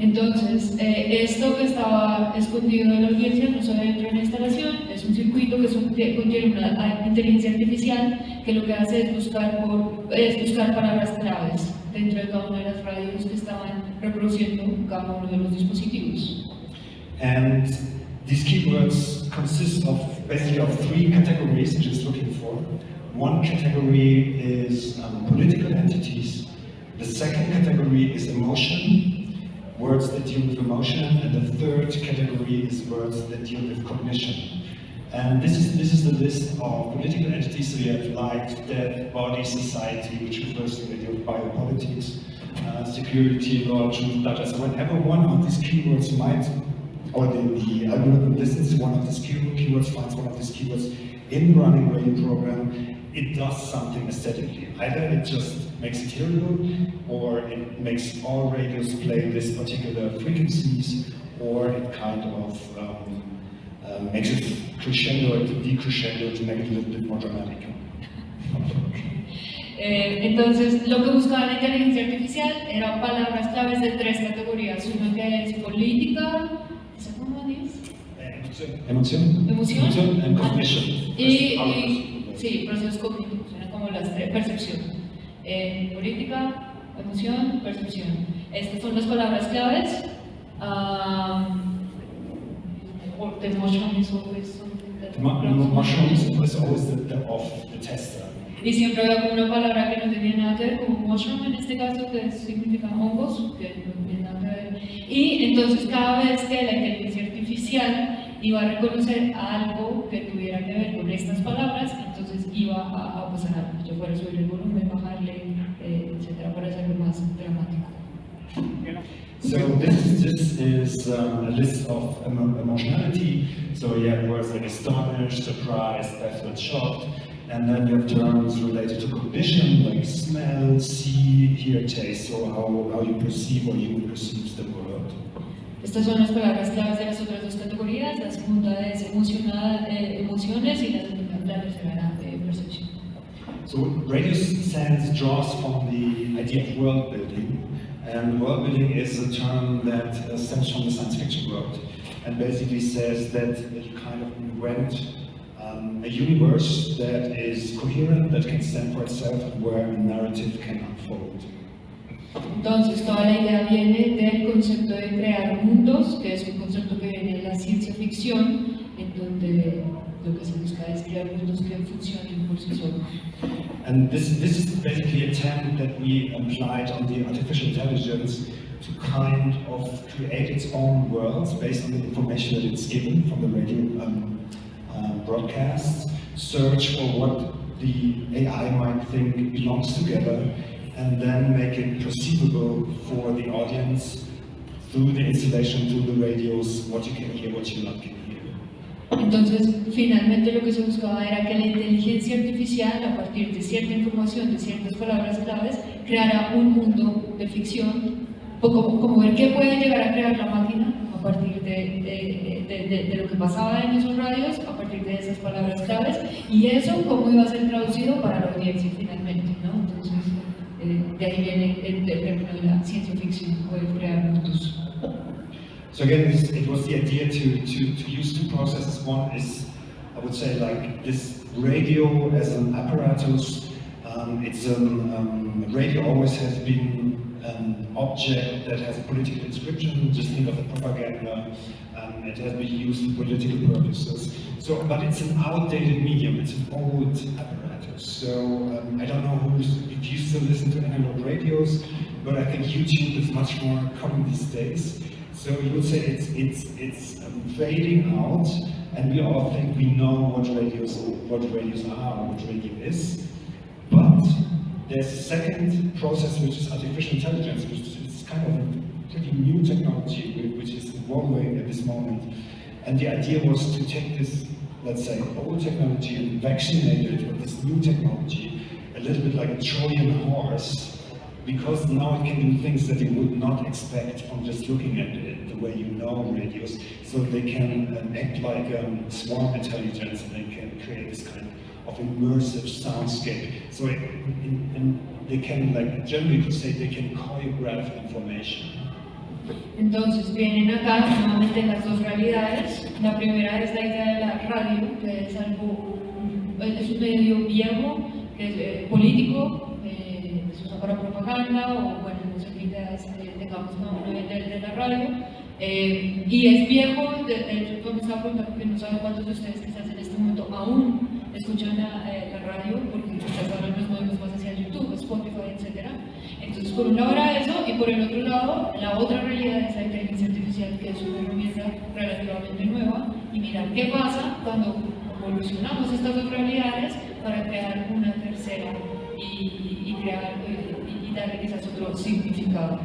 Entonces, esto que estaba escondido de la audiencia no se ve dentro de la instalación, es un circuito que contiene una inteligencia artificial que lo que hace es buscar palabras claves dentro de cada una de las radios que estaban reproduciendo cada uno de los dispositivos. And these keywords consist of basically of three categories you're just looking for. One category is political entities. The second category is emotion, words that deal with emotion, and the third category is words that deal with cognition. And this is the list of political entities. So you have life, death, body, society, which refers to the idea of biopolitics, security, law, truth, data. So whenever one of these keywords the algorithm listens to one of these keywords, finds one of these keywords in the running radio program, it does something aesthetically. Either it just makes it hearable, or it makes all radios play this particular frequencies, or it kind of makes it crescendo and decrescendo to make it a little bit more dramatic. Entonces, lo que buscaba la inteligencia artificial eran palabras claves de tres categorías. Una que es política, ¿esa cómo es? Emoción and cognition. Sí, procesos cognitivos, suena como las tres, percepción. Política, emoción, percepción. Estas son las palabras claves. The emotion is always something that... Emotion is always the of the tester. Y siempre había como una palabra que no tenía nada que ver, como mushroom en este caso, que significa hongos, que no tiene nada que ver. Y entonces cada vez que la inteligencia artificial iba a reconocer algo que tuviera que ver con estas palabras, entonces iba a pasar algo. Yo fuera a subir el volumen, bajarle, etcétera, para hacerlo más dramático. So this is a list of emotionality. So you have words like astonished, surprised, baffled, shocked. And then you have terms related to cognition, like smell, see, hear, taste, so how you perceive or you perceives the world. Estas son las palabras claves de las otras dos categorías. La segunda es emociones y la tercera era percepción. So radio sense draws from the idea of world building, and world building is a term that stems from the science fiction world, and basically says that you kind of invent a universe that is coherent, that can stand for itself, and where a narrative can unfold. Entonces, toda la idea viene del concepto de crear mundos, que es un concepto que viene de la ciencia ficción, en donde lo que se busca es crear mundos que funcionen por sí solos. And this is basically a attempt that we applied on the artificial intelligence to kind of create its own worlds based on the information that it's given from the radio broadcasts, search for what the AI might think belongs together, and then make it perceivable for the audience through the installation, through the radios, what you can hear, what you not can hear. Entonces, finalmente lo que se buscaba era que la inteligencia artificial, a partir de cierta información, de ciertas palabras claves, creara un mundo de ficción, como ver qué puede llegar a crear la máquina a partir de lo que pasaba en esos radios, a partir de esas palabras claves, y eso cómo iba a ser traducido para la audiencia finalmente, ¿no? Entonces, de ahí viene el término de la ciencia ficción, poder crear mundos. So again, it was the idea to use two processes. One is, I would say, like this radio as an apparatus. Radio always has been an object that has a political inscription. Just think of the propaganda. It has been used for political purposes. So, but it's an outdated medium. It's an old apparatus. So I don't know if you still listen to analog radios, but I think YouTube is much more common these days. So you would say it's fading out, and we all think we know what radios are, or what radio is. But there's a second process, which is artificial intelligence, which is kind of a pretty new technology, which is evolving at this moment. And the idea was to take this, let's say, old technology and vaccinate it with this new technology, a little bit like a Trojan horse, because now it can do things that you would not expect from just looking at it, the way you know radios. So they can act like swarm intelligence, and they can create this kind of immersive soundscape. So they can, like, generally could say, they can choreograph information. Entonces vienen acá nuevamente las dos realidades. La primera es la idea de la radio, que es algo, es un medio viejo, que es político, se usa para propaganda o bueno, no sé qué ideas tengamos de la radio. Y es viejo, de hecho tú me estabas preguntando que no saben cuántos de ustedes quizás en este momento aún escuchan la radio, porque quizás ahora nos movemos más hacia YouTube, Spotify, etc. Entonces por un lado era eso, y por el otro lado, la otra realidad es la inteligencia artificial, que es una herramienta relativamente nueva, y mirar qué pasa cuando evolucionamos estas dos realidades para crear una tercera y crear y darle quizás otro significado.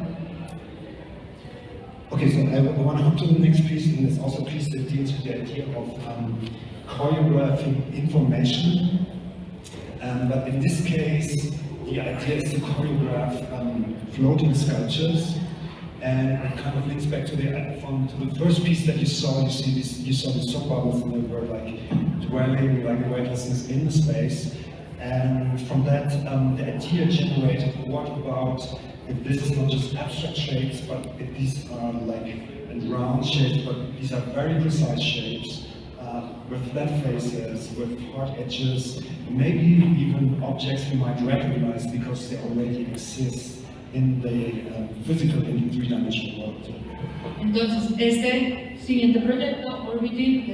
Okay, so I want to hop to the next piece, and it's also a piece that deals with the idea of choreographing information. But in this case, the idea is to choreograph floating sculptures, and it kind of links back to the first piece that you saw. You saw the soap bubbles, and they were like dwelling like weightlessness in the space. And from that, the idea generated, what about if this is not just abstract shapes, but if these are like round shapes, but these are very precise shapes, with flat faces, with hard edges, maybe even objects we might recognize because they already exist in the physical, in the three-dimensional world. Entonces, este siguiente proyecto, Orbiting,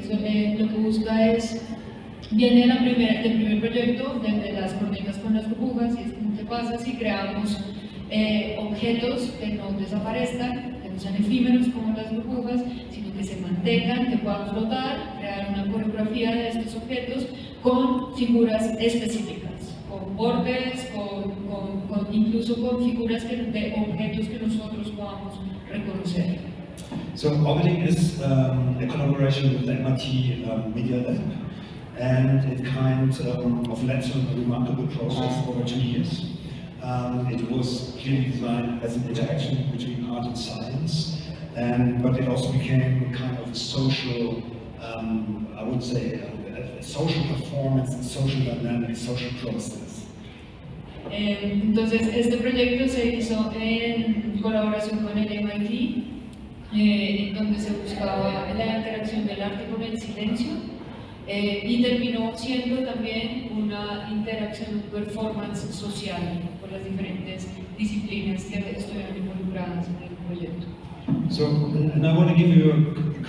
lo que busca es, viene del primer proyecto, de las cornetas con las burbujas, y es como qué pasa si creamos objetos que no desaparezcan, que no sean efímeros como las burbujas, sino que se mantengan, que puedan flotar, crear una coreografía de estos objetos con figuras específicas, con bordes, incluso con figuras de objetos que nosotros podamos reconocer. So Orbiting is a collaboration with the MIT Media Lab, and it kind of led to a remarkable process over 2 years. It was clearly designed as an interaction between art and science, but it also became kind of a social, I would say, a social performance, a social dynamic, social process. Entonces, este proyecto se hizo en colaboración con el MIT, donde se buscaba la interacción del arte con el silencio, y terminó siendo también una interacción, un performance social por las diferentes disciplinas que estuvieron involucradas en el proyecto. So, and I want to give you a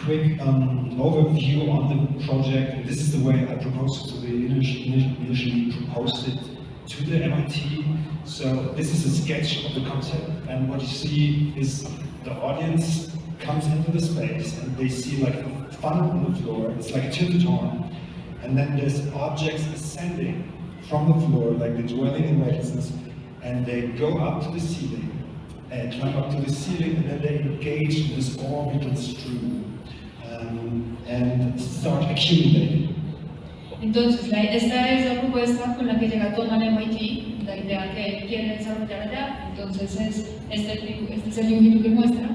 quick overview on the project. This is the way I proposed to initially proposed it to the MIT. So this is a sketch of the concept, and what you see is the audience comes into the space and they see like a funnel on the floor. It's like a tilted horn, and then there's objects ascending from the floor, like they're dwelling in weightlessness, and they go up to the ceiling, and climb up to the ceiling, and then they engage in this orbital stream and start accumulating. Entonces, esta es la propuesta con la que llega Thom al MIT, la idea que él quiere desarrollar allá. Entonces, este es el dibujito que muestra.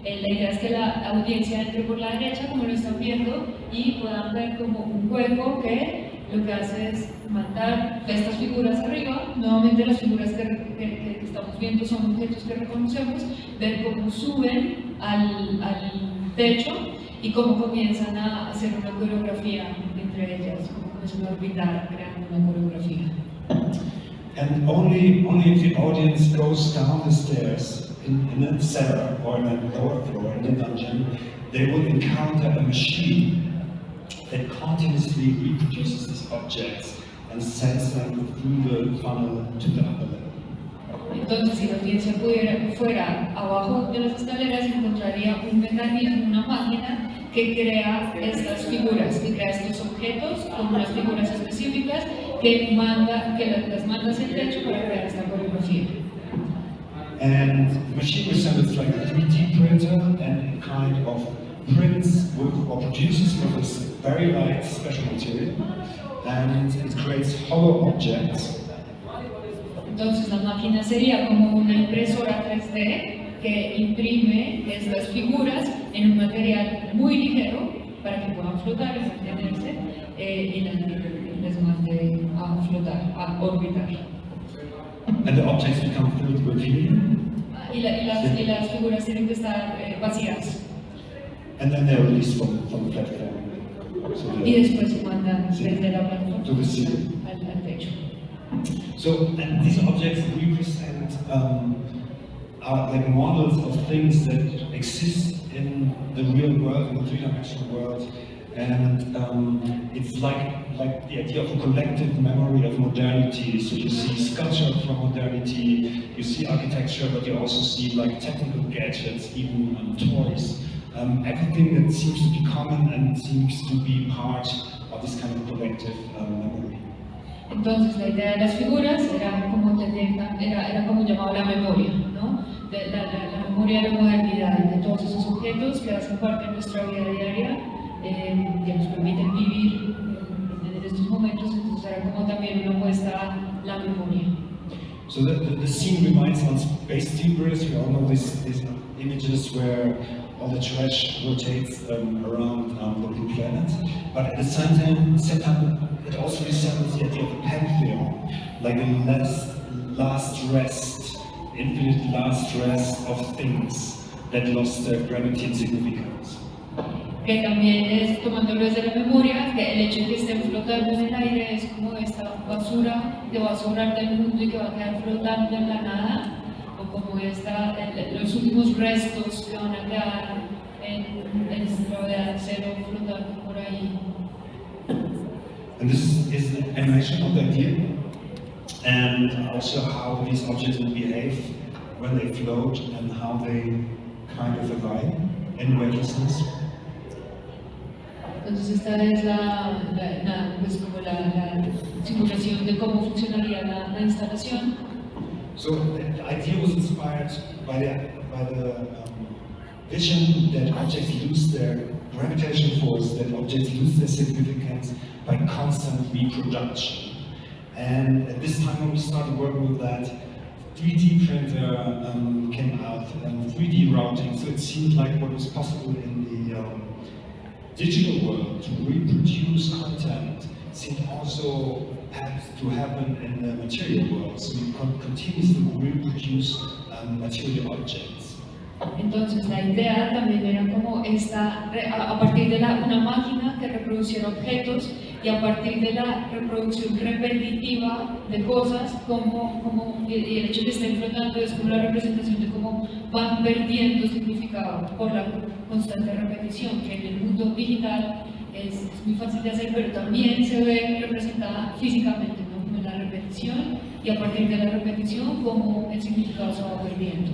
La idea es que la audiencia entre por la derecha, como lo están viendo, y puedan ver como un juego que lo que hace es mandar estas figuras arriba. Nuevamente las figuras que estamos viendo son objetos que reconocemos, ver cómo suben al techo y cómo comienzan a hacer una coreografía entre ellas, cómo comienzan a orbitar creando una coreografía. And only if the audience goes down the stairs in a cellar or in a lower floor in the dungeon, they will encounter a machine that continuously reproduces these objects and sends them through the funnel to the upper level. Entonces, si la audiencia fuera abajo de las escaleras, encontraría un mecanismo, una máquina que crea estas figuras, que crea estos objetos con unas figuras específicas que las manda hacia el techo para crear esta coreografía. And the machine resembles like a 3D printer and it kind of prints with or produces with this very light special material, and it creates hollow objects. Entonces la máquina sería como una impresora 3D que imprime estas figuras en un material muy ligero para que puedan flotar y mantenerse y les mande a flotar, a orbitar. And the objects become filled with helium. Y las figuras tienen que estar vacías. And then they're released from the platform. So Y después se mandan desde la plataforma to the ceiling. al techo. So, and these objects represent are like models of things that exist in the real world, in the three-dimensional world, and it's like the idea of a collective memory of modernity. So you see sculpture from modernity, you see architecture, but you also see like technical gadgets, even toys. Everything that seems to be common and seems to be part of this kind of collective memory. Entonces la idea de las figuras era como llamado la memoria, ¿no? La memoria de la modernidad, de todos esos objetos que hacen parte de nuestra vida diaria, que nos permiten vivir en estos momentos. Entonces era como también una muestra a la memoria. So the scene reminds on space debris. We all know these images where all the trash rotates around the blue planet. But at the same time, it also resembles the idea of a pantheon, like a last rest, infinite last rest of things that lost their gravity and significance. Que también es, tomándolo desde la memoria, que el hecho de que estén flotando en el aire es como esta basura que va a sobrar del mundo y que va a quedar flotando en la nada, o como los últimos restos que van a quedar en nuestra gravedad cero flotando por ahí. And this is the animation of the idea, and also how these objects will behave when they float and how they kind of align in weightlessness. Entonces esta es pues como la simulación de cómo funcionaría la instalación. So the idea was inspired by the vision that objects lose their gravitational force, that objects lose their significance by constant reproduction. And at this time when we started working with that, 3D printer came out and 3D routing, so it seemed like what was possible in the digital world to reproduce content seemed also to happen in the material world, so we continuously reproduce material objects. Entonces la idea también era como a partir de una máquina que reproduciera objetos y a partir de la reproducción repetitiva de cosas, y el hecho de que estén flotando es como la representación de cómo van perdiendo significado por la constante repetición, que en el mundo digital es muy fácil de hacer, pero también se ve representada físicamente, ¿no? Como la repetición, y a partir de la repetición cómo el significado se va perdiendo.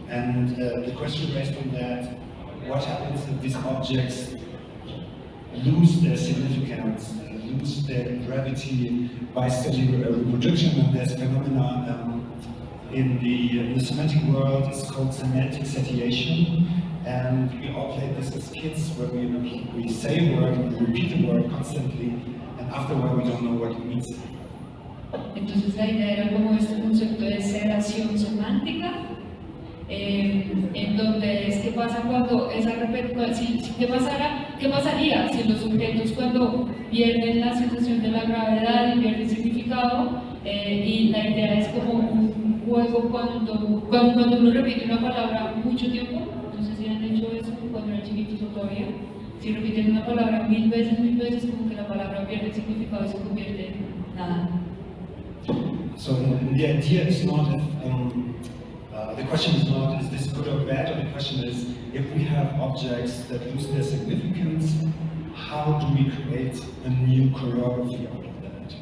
And the question raised from that, what happens if these objects lose their significance, lose their gravity by steady reproduction? And there's a phenomena in the semantic world, it's called semantic satiation. And we all played this as kids, where we say a word, we repeat the word constantly, and after a while we don't know what it means. Entonces la idea era como este concepto de sedación semántica, en donde es qué pasa cuando qué pasaría si los objetos cuando pierden la sensación de la gravedad y pierden significado, y la idea es como un juego cuando uno repite una palabra mucho tiempo. No sé si han hecho eso cuando eran chiquitos o todavía. Si repiten una palabra mil veces, como que la palabra pierde el significado y se convierte en nada. So the idea is not, the question is not, is this good or bad, or the question is, if we have objects that lose their significance, how do we create a new choreography out of that?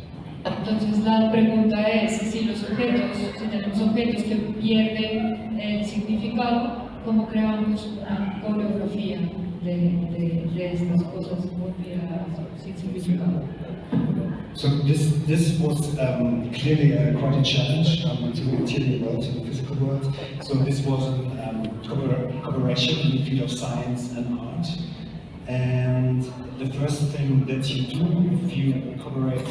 Entonces la pregunta es si los objetos, si tenemos objetos que pierden el significado, ¿cómo creamos una coreografía de estas cosas olvidadas sin significado? So this was clearly quite a challenge to the material world, to the physical world. So this was a collaboration in the field of science and art. And the first thing that you do if you collaborate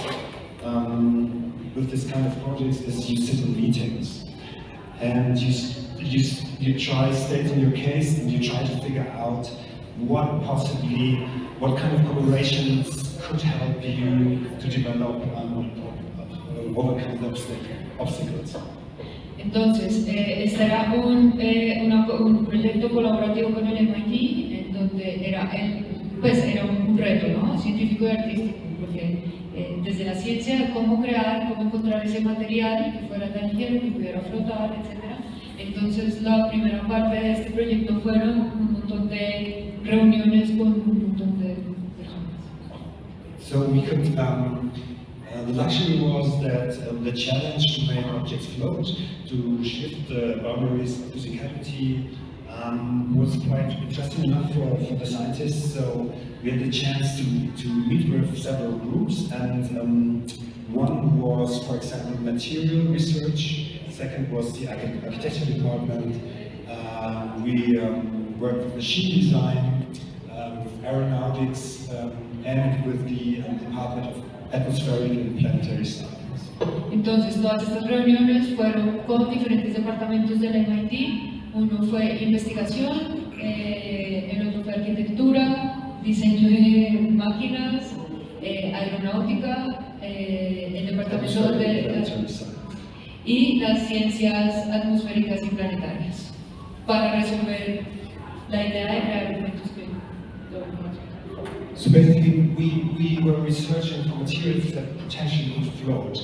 with this kind of projects is you sit in meetings. And you try stating your case and you try to figure out what kind of collaborations could help you to develop overcome the obstacles. Entonces, este era un proyecto colaborativo con el MIT, en donde era un reto, ¿no? Científico y artístico, porque desde la ciencia, cómo encontrar ese material que fuera tan ligero, que pudiera flotar, etc. Entonces, la primera parte de este proyecto fueron un montón de reuniones con un montón de personas. So we could, the luxury was that the challenge to make objects float, to shift the boundaries of physicality, was quite interesting enough for the scientists. So we had the chance to meet with several groups, and one was, for example, material research. Second was the architecture department. We worked with machine design, with aeronautics, and with the Department of Atmospheric and Planetary Science. Entonces, todas estas reuniones fueron con diferentes departamentos del MIT. Uno fue investigación, el otro fue arquitectura, diseño de máquinas, aeronáutica, el departamento de y las ciencias atmosféricas y planetarias, para resolver la idea de crear elementos que So basically, we were researching for materials that potentially could float.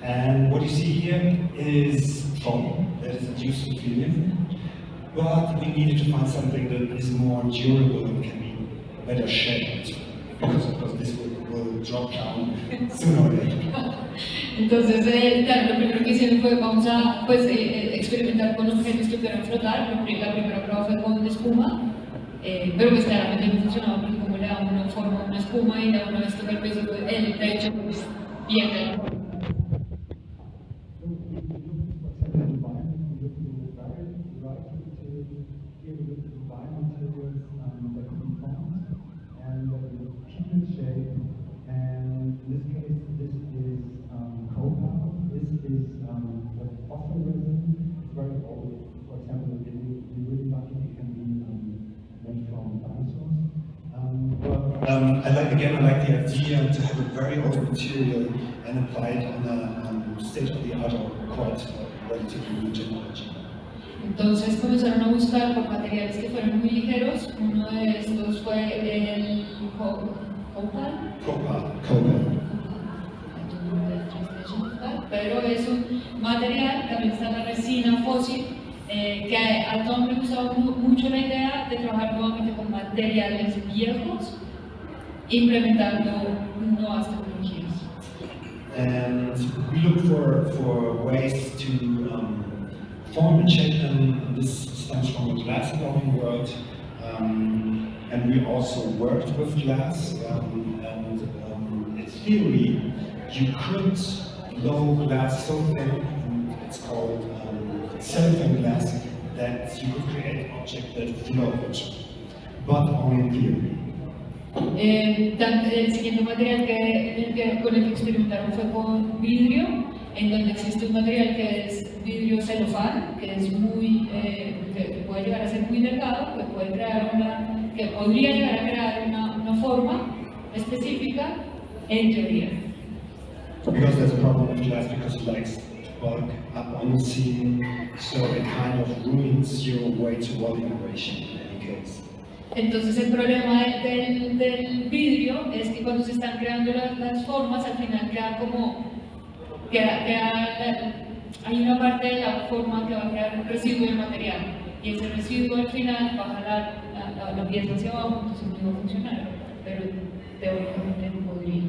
And what you see here is foam that is induced with helium. But we needed to find something that is more durable and can be better shaped, because of course this will drop down sooner or later. Entonces, claro, lo primero que hicieron fue vamos a experimentar con objetos que pudieran flotar. La primera prueba fue con espuma, pero pues claramente no funcionaba porque como le damos una forma a una espuma y una vez toca el peso, el techo pues pierde la forma. I like the idea to have a very old material and apply it on a state-of-the-art or quite relatively new technology. Entonces comenzaron a buscar por materiales que fueran muy ligeros. Uno de estos fue el copal. Pero es un material, también está la resina fósil, que a Thom le gustaba mucho la idea de trabajar nuevamente con materiales viejos, implementando nuevas tecnologías. And we look for ways to form and shape them. This stems from the glass blowing world, and we also worked with glass. In theory, you could blow glass so thin, it's called cellophane glass, that you could create an object that float, but only in theory. El siguiente material con el que experimentaron fue con vidrio, en donde existe un material que es vidrio celofán, que es que puede llegar a ser muy delgado, que podría llegar a crear una forma específica en teoría. Because there's a problem with glass because it likes to bulk up on the scene, so it kind of ruins your weight to volume ratio in any case. Entonces el problema del vidrio es que cuando se están creando las formas, al final hay una parte de la forma que va a crear un residuo del material, y ese residuo al final va a jalar la pieza hacia abajo, entonces no va a funcionar, pero teóricamente no podría.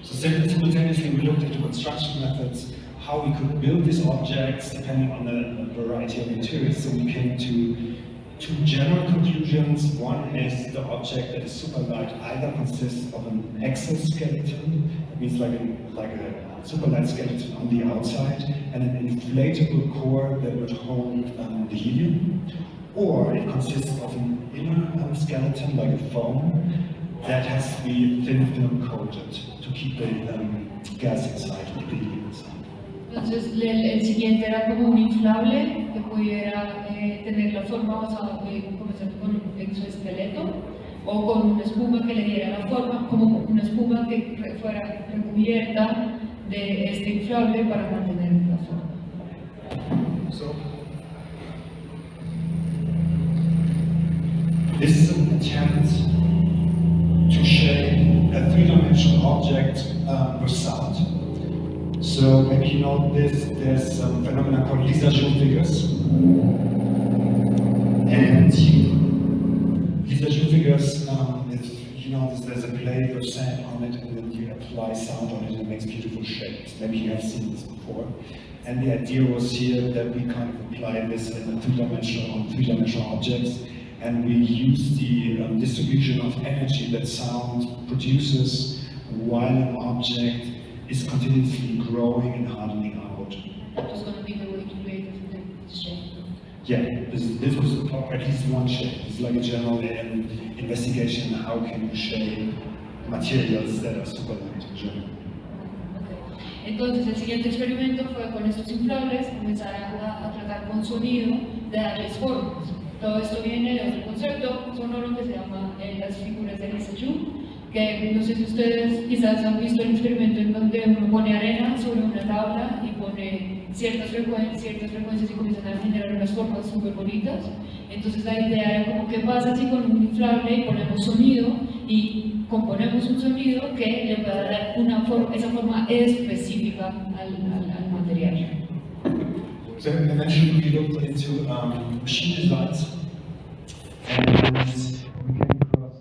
So simultaneously we looked into construction methods, how we could build these objects depending on a variety of materials. So we came to two general conclusions. One is the object that is super light either consists of an exoskeleton, that means like a super light skeleton on the outside, and an inflatable core that would hold the helium, or it consists of an inner skeleton, like a foam, that has to be thin film coated to keep the gas inside, to keep the helium inside. Entonces el siguiente era como un inflable que pudiera tener la forma basada comenzando con un exoesqueleto o con una espuma que le diera la forma, como una espuma que fuera recubierta de este inflable para mantener la forma. So, this is an attempt to shape a three-dimensional object with sound. So maybe you know this, there's some phenomena called Lisa-Joule figures. And Lisa-Joule figures, if you know, there's a plate with sand on it and then you apply sound on it and it makes beautiful shapes. Maybe you have seen this before. And the idea was here that we kind of apply this in a three-dimensional objects, and we use the distribution of energy that sound produces while an object is continuously growing and hardening out. That was going to be the way to create the shape. Yeah, this was at least one shape. It's like a general investigation on how can you shape materials that are super light in general. Entonces el siguiente experimento fue con estos inflables comenzar a tratar con sonido de darles formas. Todo esto viene de otro concepto sonoro que se llama las figuras de Lisa-Joule, que no sé si ustedes quizás han visto el experimento en donde uno pone arena sobre una tabla y pone ciertas frecuencias y comienzan a generar unas formas súper bonitas. Entonces la idea era como qué pasa si con un inflable y ponemos sonido y componemos un sonido que le pueda dar esa forma específica al material. So eventually we looked into machine designs, and we came across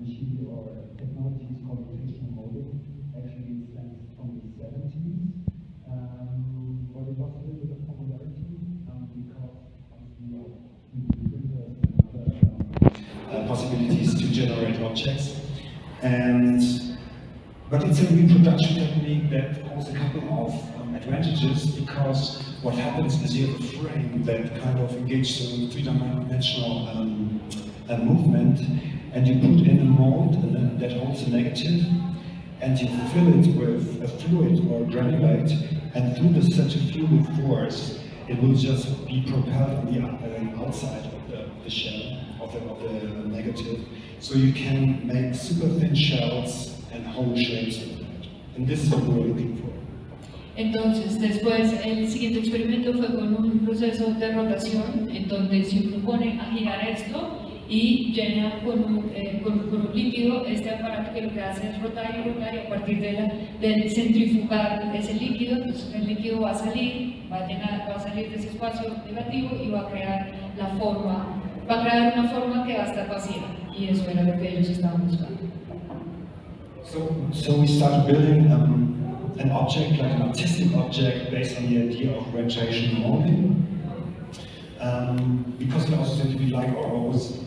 machine or technologies called rotational molding. Actually, it stems from the 70s, but it was a little bit of popularity because we other possibilities to generate objects. But it's a reproduction technique that holds a couple of advantages, because what happens is you have a frame that kind of engages in three-dimensional movement, and you put in a mold that holds a negative, and you fill it with a fluid or granulate, and through the centrifugal force, it will just be propelled on the outside of the shell of the negative. So you can make super thin shells and whole shapes with that. And this is what we're looking for. Entonces, después, el siguiente experimento fue con un proceso de rotación, en donde si uno pone a girar esto y llena con un líquido, este aparato que lo que hace es rotar y a partir de centrifugar ese líquido, entonces el líquido va a salir, va a salir de ese espacio negativo y va a crear una forma que va a estar vacía, y eso era lo que ellos estaban buscando. So we started building an object, like an artistic object, based on the idea of rotational molding. Because we also said we like, or was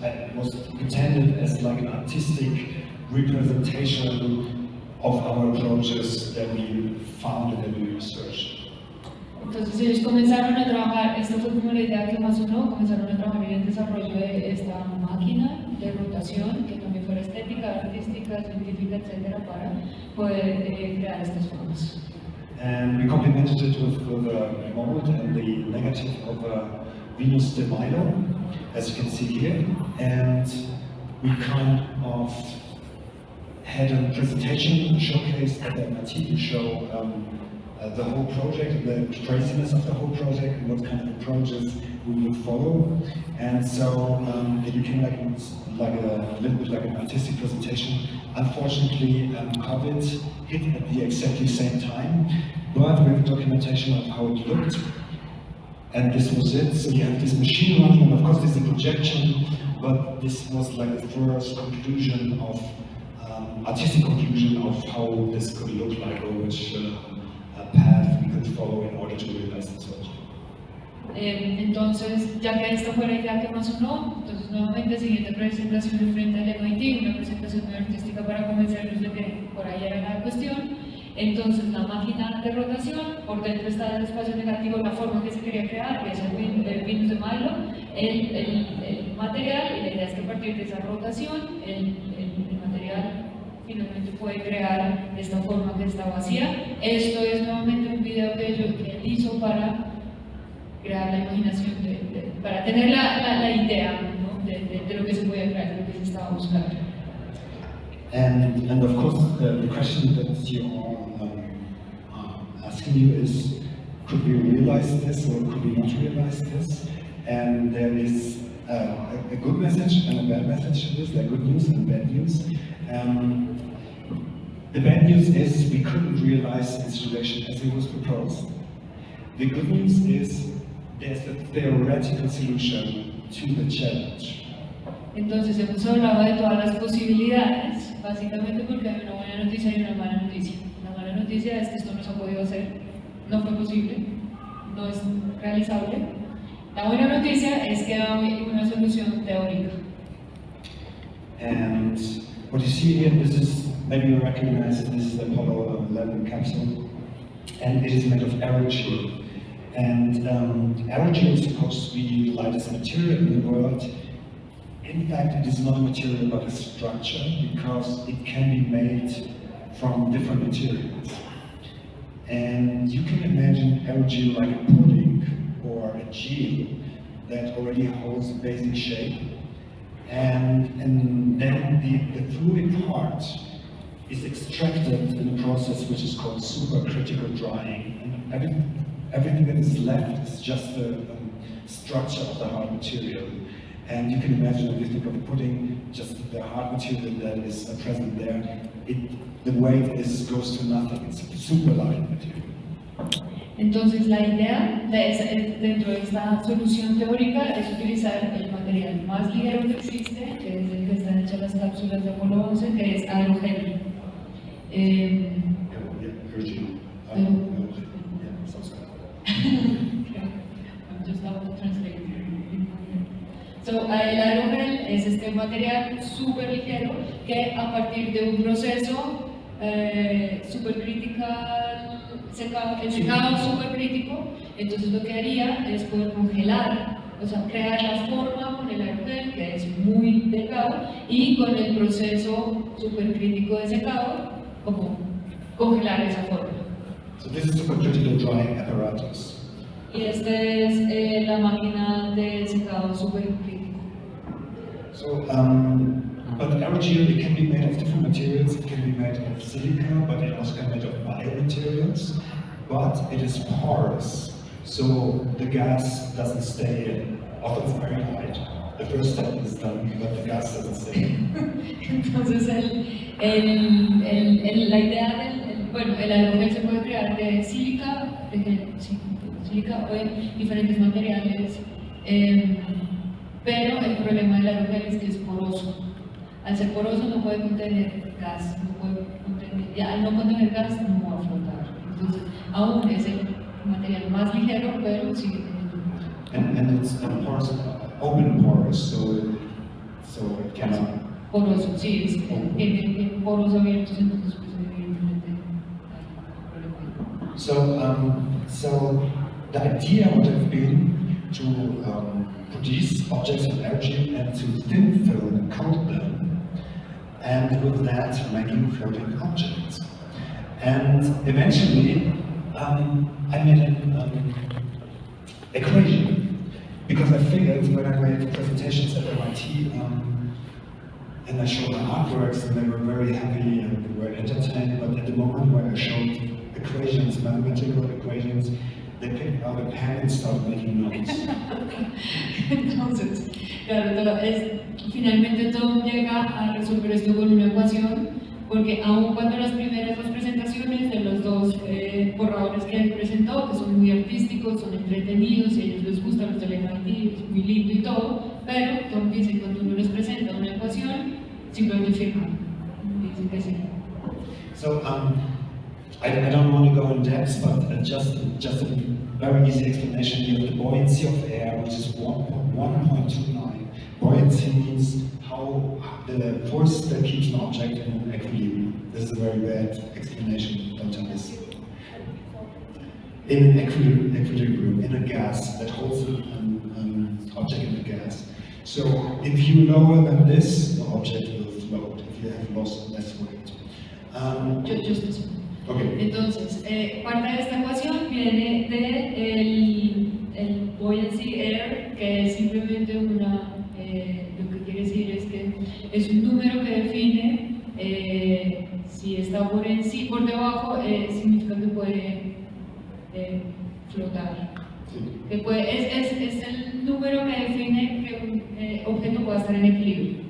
intended as like an artistic representation of our approaches that we found and that we researched. Entonces ellos comenzaron a trabajar, esta fue como la idea que más sonó, comenzaron a trabajar en el desarrollo de esta máquina de rotación, que también fuera estética, artística, científica, etcétera, para poder crear estas formas. And we complemented it with a mold and the negative of a Venus de Milo, as you can see here. And we kind of had a presentation showcase at the MIT to show the whole project, the craziness of the whole project, and what kind of approaches we would follow. And so it became like a little bit like an artistic presentation. Unfortunately, COVID hit at the exactly same time, but we have documentation of how it looked. And this was it. So you have this machine running, and of course this is a projection, but this was like the first conclusion of artistic conclusion of how this could look like or which path we could follow in order to realize this vision. Entonces, ya que esta fue la idea que más sonó, entonces nuevamente siguiente presentación frente al MIT, una presentación muy artística para convencerlos de que por ahí era la cuestión. Entonces la máquina de rotación, por dentro está el espacio negativo, la forma que se quería crear, que es el Venus de Milo, el material, y la idea es que a partir de esa rotación, el material finalmente puede crear esta forma que está vacía. Esto es nuevamente un video que él hizo para crear la imaginación, para tener la idea, ¿no? de lo que se podía crear, de lo que se estaba buscando. And of course, the question that you are asking you is, could we realize this or could we not realize this? And there is a good message and a bad message to this. There are good news and bad news. The bad news is we couldn't realize the installation as it was proposed. The good news is there's a theoretical solution to the challenge. Entonces hemos hablado de todas las posibilidades, básicamente porque hay una buena noticia y una mala noticia. La mala noticia es que esto no se ha podido hacer, no fue posible, no es realizable. La buena noticia es que hay una solución teórica. And what you see here, this is, maybe you recognize, this is the Apollo 11 capsule, and it is made of aerogel. And aerogel is supposed to be the lightest material in the world. In fact, it is not a material but a structure, because it can be made from different materials. And you can imagine aerogel like a pudding or a gel that already holds a basic shape. And then the fluid part is extracted in a process which is called supercritical drying. And everything that is left is just the structure of the hard material. And you can imagine, if you think of a pudding, just the hard material that is present there, the weight goes to nothing. It's a super light material. Entonces la idea dentro de esta solución teórica es utilizar el material más ligero que existe, que es el que están hechas las cápsulas de Apolo 11, que es aerogel. So, el aerogel es este material súper ligero que a partir de un proceso supercritical, el secado supercrítico, entonces lo que haría es poder congelar, o sea, crear la forma con el aerogel, que es muy delgado, y con el proceso supercrítico de secado, como congelar esa forma. So this is supercritical drying apparatus. Y esta es la máquina de secado supercrítico. So, but aerogel, it can be made of different materials. It can be made of silica, but it also can be made of biomaterials. But it is porous, so the gas doesn't stay in. Although it's very light. The first step is done, but the gas doesn't stay in. Entonces, la idea bueno, el aerogel se puede crear de sílica, sílica o de diferentes materiales, pero el problema del aerogel es que es poroso. Al ser poroso no puede contener gas, al no contener gas no va a flotar. Entonces, aún es el material más ligero, pero sigue teniendo. And it's porous, open porous, so it cannot. Poroso, sí, tiene poros abiertos, entonces pues evidentemente hay problema. So the idea would have been to produce objects of aerogel and to thin film and coat them, and with that making floating objects. And eventually I made an equation, because I figured when I made presentations at MIT and I showed my artworks and they were very happy and they were entertained, but at the moment when I showed equations, mathematical equations, they picked up a pen and started making notes. Entonces, claro, finalmente Thom llega a resolver esto con una ecuación, porque aun cuando las primeras dos presentaciones de los dos borradores que él presentó, que son muy artísticos, son entretenidos, y a ellos les gusta, los del MIT, es muy lindo y todo, pero Thom dice que cuando uno les presenta una ecuación, simplemente firma. me dice que sí. So I don't want to go in depth, but just a very easy explanation. You have the buoyancy of air, which is 1.29. Buoyancy means how the force that keeps an object in an equilibrium. This is a very bad explanation, don't tell this. In an equilibrium, in a gas that holds an object in a gas. So if you lower than this, the object will float, if you have lost less weight. Okay. Entonces, parte de esta ecuación viene de el buoyancy air, que es simplemente una, lo que quiere decir es que es un número que define si está por debajo, significa que puede flotar. Sí. Que es el número que define que un objeto pueda estar en equilibrio.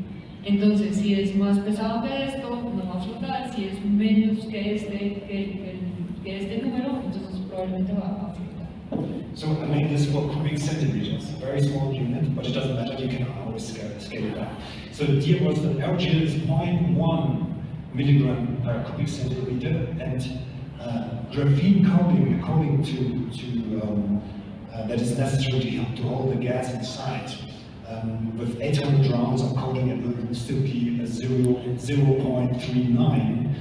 Entonces, si es más pesado que esto, no va a flotar. Si es menos que este número, entonces probablemente va a flotar. So I made this for cubic centimeters, a very small unit, but it doesn't matter, you can always scale it up. So the idea was that aerogel is 0.1 milligram per cubic centimeter, and graphene coating, according to that is necessary to hold the gas inside. With 800 rounds of coating, it will still be a 0.39.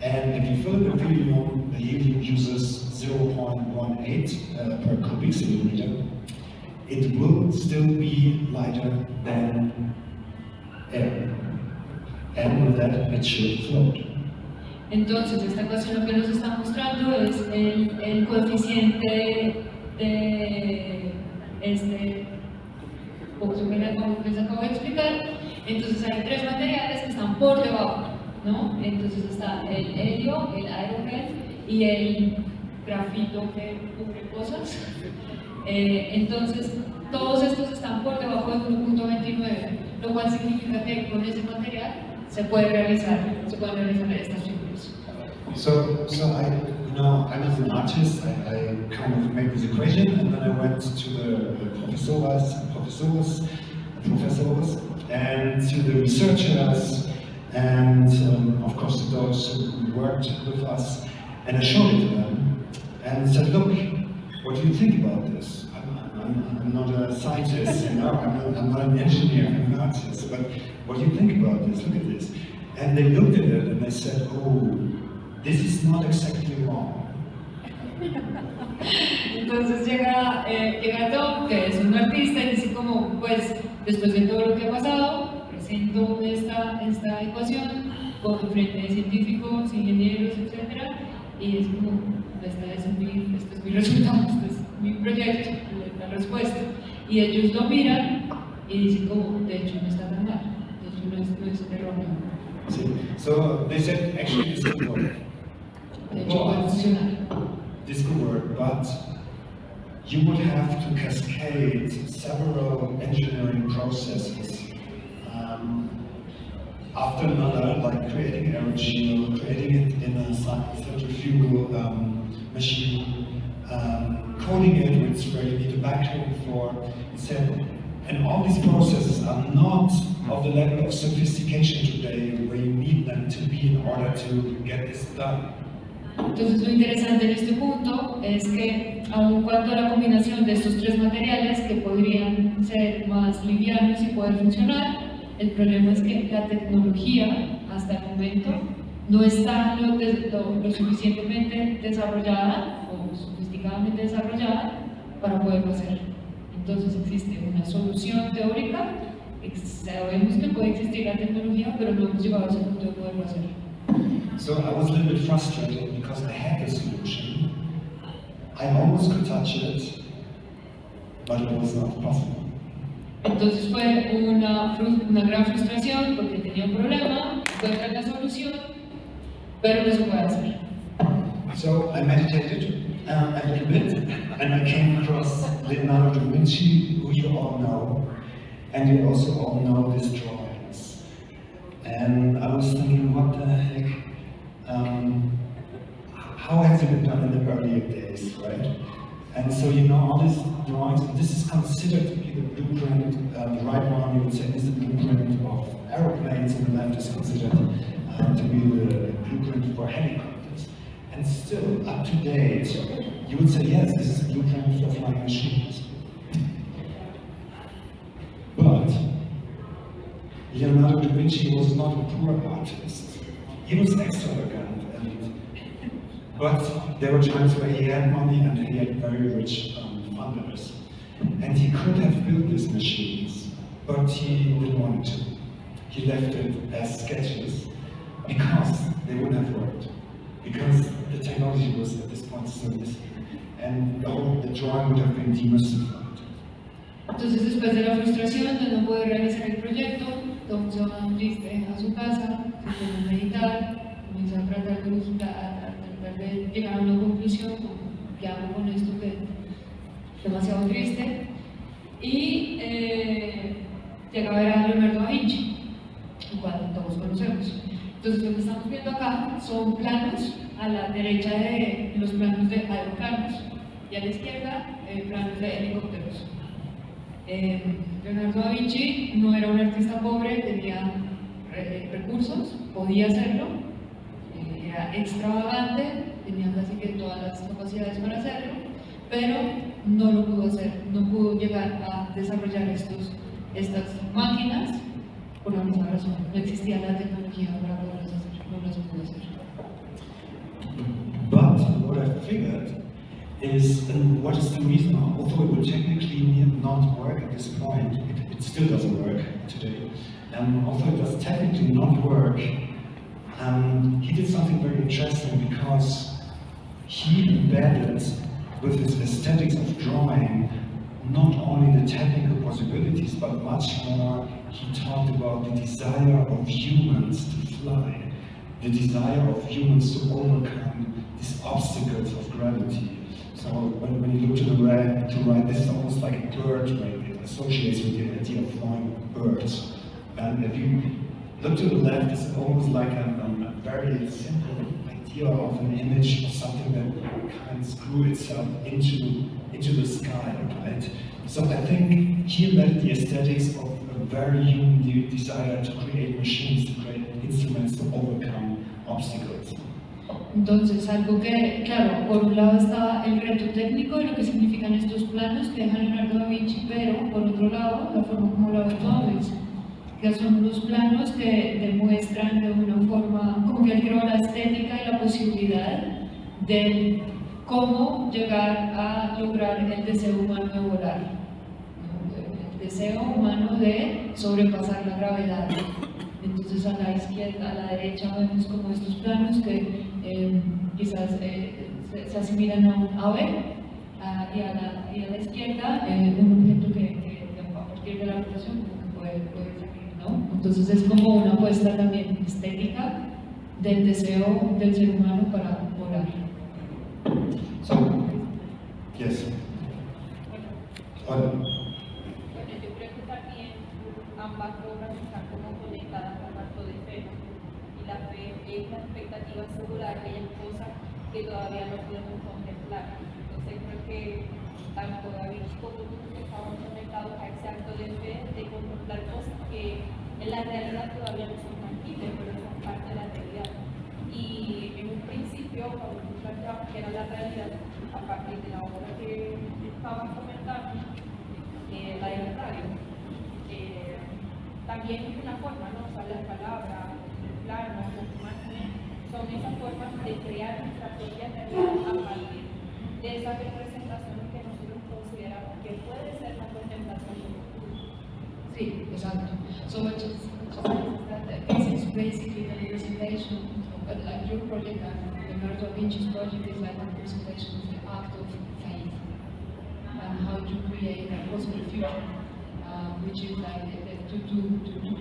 And if you fill it with helium, the helium uses 0.18 per cubic centimeter. It will still be lighter than air. And with that, it should float. Entonces, esta ecuación lo que nos está mostrando es el coeficiente de este que les acabo de explicar. Entonces hay tres materiales que están por debajo, ¿no? Entonces está el helio, el aerogel y el grafito que cubre cosas. Entonces todos estos están por debajo de 1.29, lo cual significa que con ese material se pueden realizar estas figuras. So I was an artist. I kind of made this equation, and then I went to the professors, and to the researchers, and of course to those who worked with us, and I showed it to them, and said, "Look, what do you think about this? I'm not a scientist, you know. I'm not an engineer. I'm an artist. But what do you think about this? Look at this." And they looked at it and they said, "Oh, this is not exactly wrong." Entonces llega Thom, que es un artista, y dice como, pues, después de todo lo que ha pasado, presento esta ecuación frente de científicos, ingenieros, etc. Y es como, este es mi resultado, este es mi proyecto, la respuesta. Y ellos lo miran y dicen como, de hecho no está tan mal, de hecho no es erróneo. So they said, actually this could work. De hecho puede funcionar. This could work, but you would have to cascade several engineering processes after another, like creating aerogel, creating it in a centrifugal machine, coating it with spray, you need a vacuum for, etc. And all these processes are not of the level of sophistication today where you need them to be in order to get this done. Entonces lo interesante en este punto es que aun cuando la combinación de estos tres materiales que podrían ser más livianos y poder funcionar, el problema es que la tecnología hasta el momento no está lo suficientemente desarrollada o sofisticadamente desarrollada para poderlo hacer. Entonces existe una solución teórica, sabemos que puede existir la tecnología, pero no hemos llegado a ese punto de poderlo hacer. So I was a little bit frustrated because I had the solution. I almost could touch it, but it was not possible. Entonces fue una gran frustración porque tenía un problema, encontrar la solución, pero no se puede hacer. So I meditated a little bit, and I came across Leonardo da Vinci, who you all know, and you also all know his drawings. And I was thinking, what the heck? How has it been done in the earlier days, right? And so you know all these drawings, this is considered to be the blueprint, the right one you would say is the blueprint of aeroplanes, and the left is considered to be the blueprint for helicopters. And still, up to date, you would say, yes, this is a blueprint for flying machines. But Leonardo da Vinci was not a poor artist. He was extravagant, but there were times where he had money and he had very rich funders. And he could have built these machines, but he didn't want to. He left it as sketches because they wouldn't have worked. Because the technology was at this point still missing. And the drawing would have been demystified. Entonces, después de la frustración de no poder realizar el proyecto, Thom se va triste a su casa, se pone a meditar, comienza a tratar de llegar a una conclusión, ¿qué hago con esto que es demasiado triste? Y llega a ver a Leonardo da Vinci, el cual todos conocemos. Entonces, lo que estamos viendo acá son planos a la derecha de los planos de aeroplanos y a la izquierda planos de helicópteros. Leonardo da Vinci no era un artista pobre, tenía recursos, podía hacerlo, era extravagante, tenía casi que todas las capacidades para hacerlo, pero no lo pudo hacer, no pudo llegar a desarrollar estas máquinas por la misma razón. No existía la tecnología para poderlas hacer, no las pudo hacer. But what I figured is, what is the reason, although it would technically not work at this point, it still doesn't work today. Although it does technically not work, he did something very interesting because he embedded with his aesthetics of drawing not only the technical possibilities, but much more, he talked about the desire of humans to fly, the desire of humans to overcome these obstacles of gravity. So when you look to the right, this is almost like a bird, right? It associates with the idea of flying birds. And if you look to the left, it's almost like a very simple idea of an image of something that can screw itself into the sky, right? So I think he embedded the aesthetics of a very human desire to create machines, to create instruments to overcome obstacles. Entonces, algo que, claro, por un lado está el reto técnico de lo que significan estos planos que deja Leonardo da Vinci, pero por otro lado, la forma como lo ve Thom, que son unos planos que demuestran de una forma, como que él creó la estética y la posibilidad de cómo llegar a lograr el deseo humano de volar, ¿no? El deseo humano de sobrepasar la gravedad. Entonces, a la izquierda, a la derecha vemos como estos planos que quizás se asimilan a un ave, y a la izquierda un objeto que a partir de la rotación puede salir, ¿no? Entonces es como una apuesta también estética del deseo del ser humano para volar. So, yes. Hola. Bueno, yo creo que también ambas obras están como conectadas con acto de fe, y la fe es la expectativa segura de aquellas cosas que todavía no podemos contemplar. Entonces creo que tanto David como tú estamos conectados a ese acto de fe, de contemplar cosas que en la realidad todavía no son tangibles, pero son parte de la realidad. Y en un principio, cuando tú planteabas que era la realidad, a partir de la obra que estabas comentando, la del radio, también es una forma, ¿no? O sea, las palabras, los planos, las imágenes, son esas formas de crear nuestra propia realidad a partir de esas representaciones que nosotros consideramos que puede ser la contemplación del futuro. Sí, exacto. So much as that this is basically the representation, but like your project and Leonardo da Vinci's project is like a representation of the act of faith and how to create a possible future, which is like to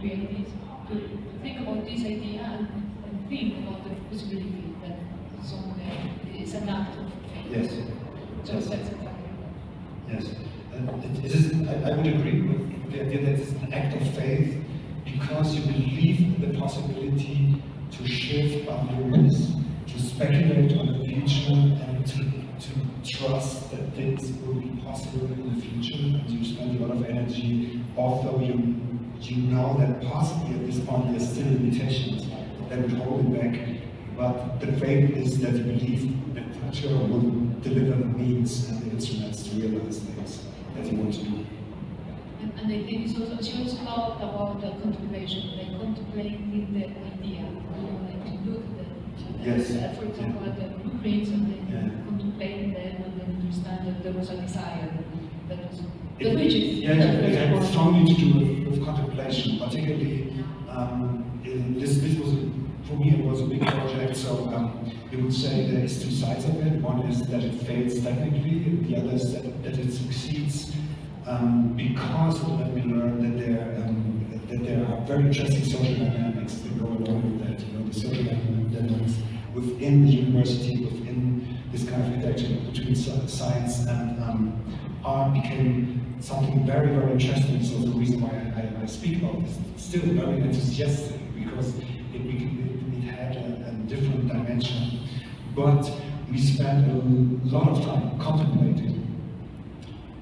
create this, to think about this idea and think about the possibility that someday is an act of faith. Yes. So Yes. that's exactly. Yes. I would agree with the idea that it's an act of faith because you believe in the possibility to shift boundaries, to speculate on the future, and to trust that things will be possible in the future. And you spend a lot of energy, although you know that possibly at this point there's still limitations. that would hold it back. But the faith is that you believe that Nature will deliver the means and the instruments to realize things that you want to do. And I think it's also, she also talked about the contemplation, like contemplating the idea, like to look at Yes. For example, at the blueprints, and then contemplate them, and then understand that there was a desire that was the riches. Yeah, it had strongly to do with contemplation, particularly this was, for me, it was a big project, so you would say there is two sides of it. One is that it fails technically, the other is that it succeeds because it let me learn that there are very interesting social dynamics that go along with that. You know, the social dynamics within the university, within this kind of interaction between science and art became something very, very interesting. So the reason why I speak about this, still very enthusiastic, because it had a different dimension. But we spent a lot of time contemplating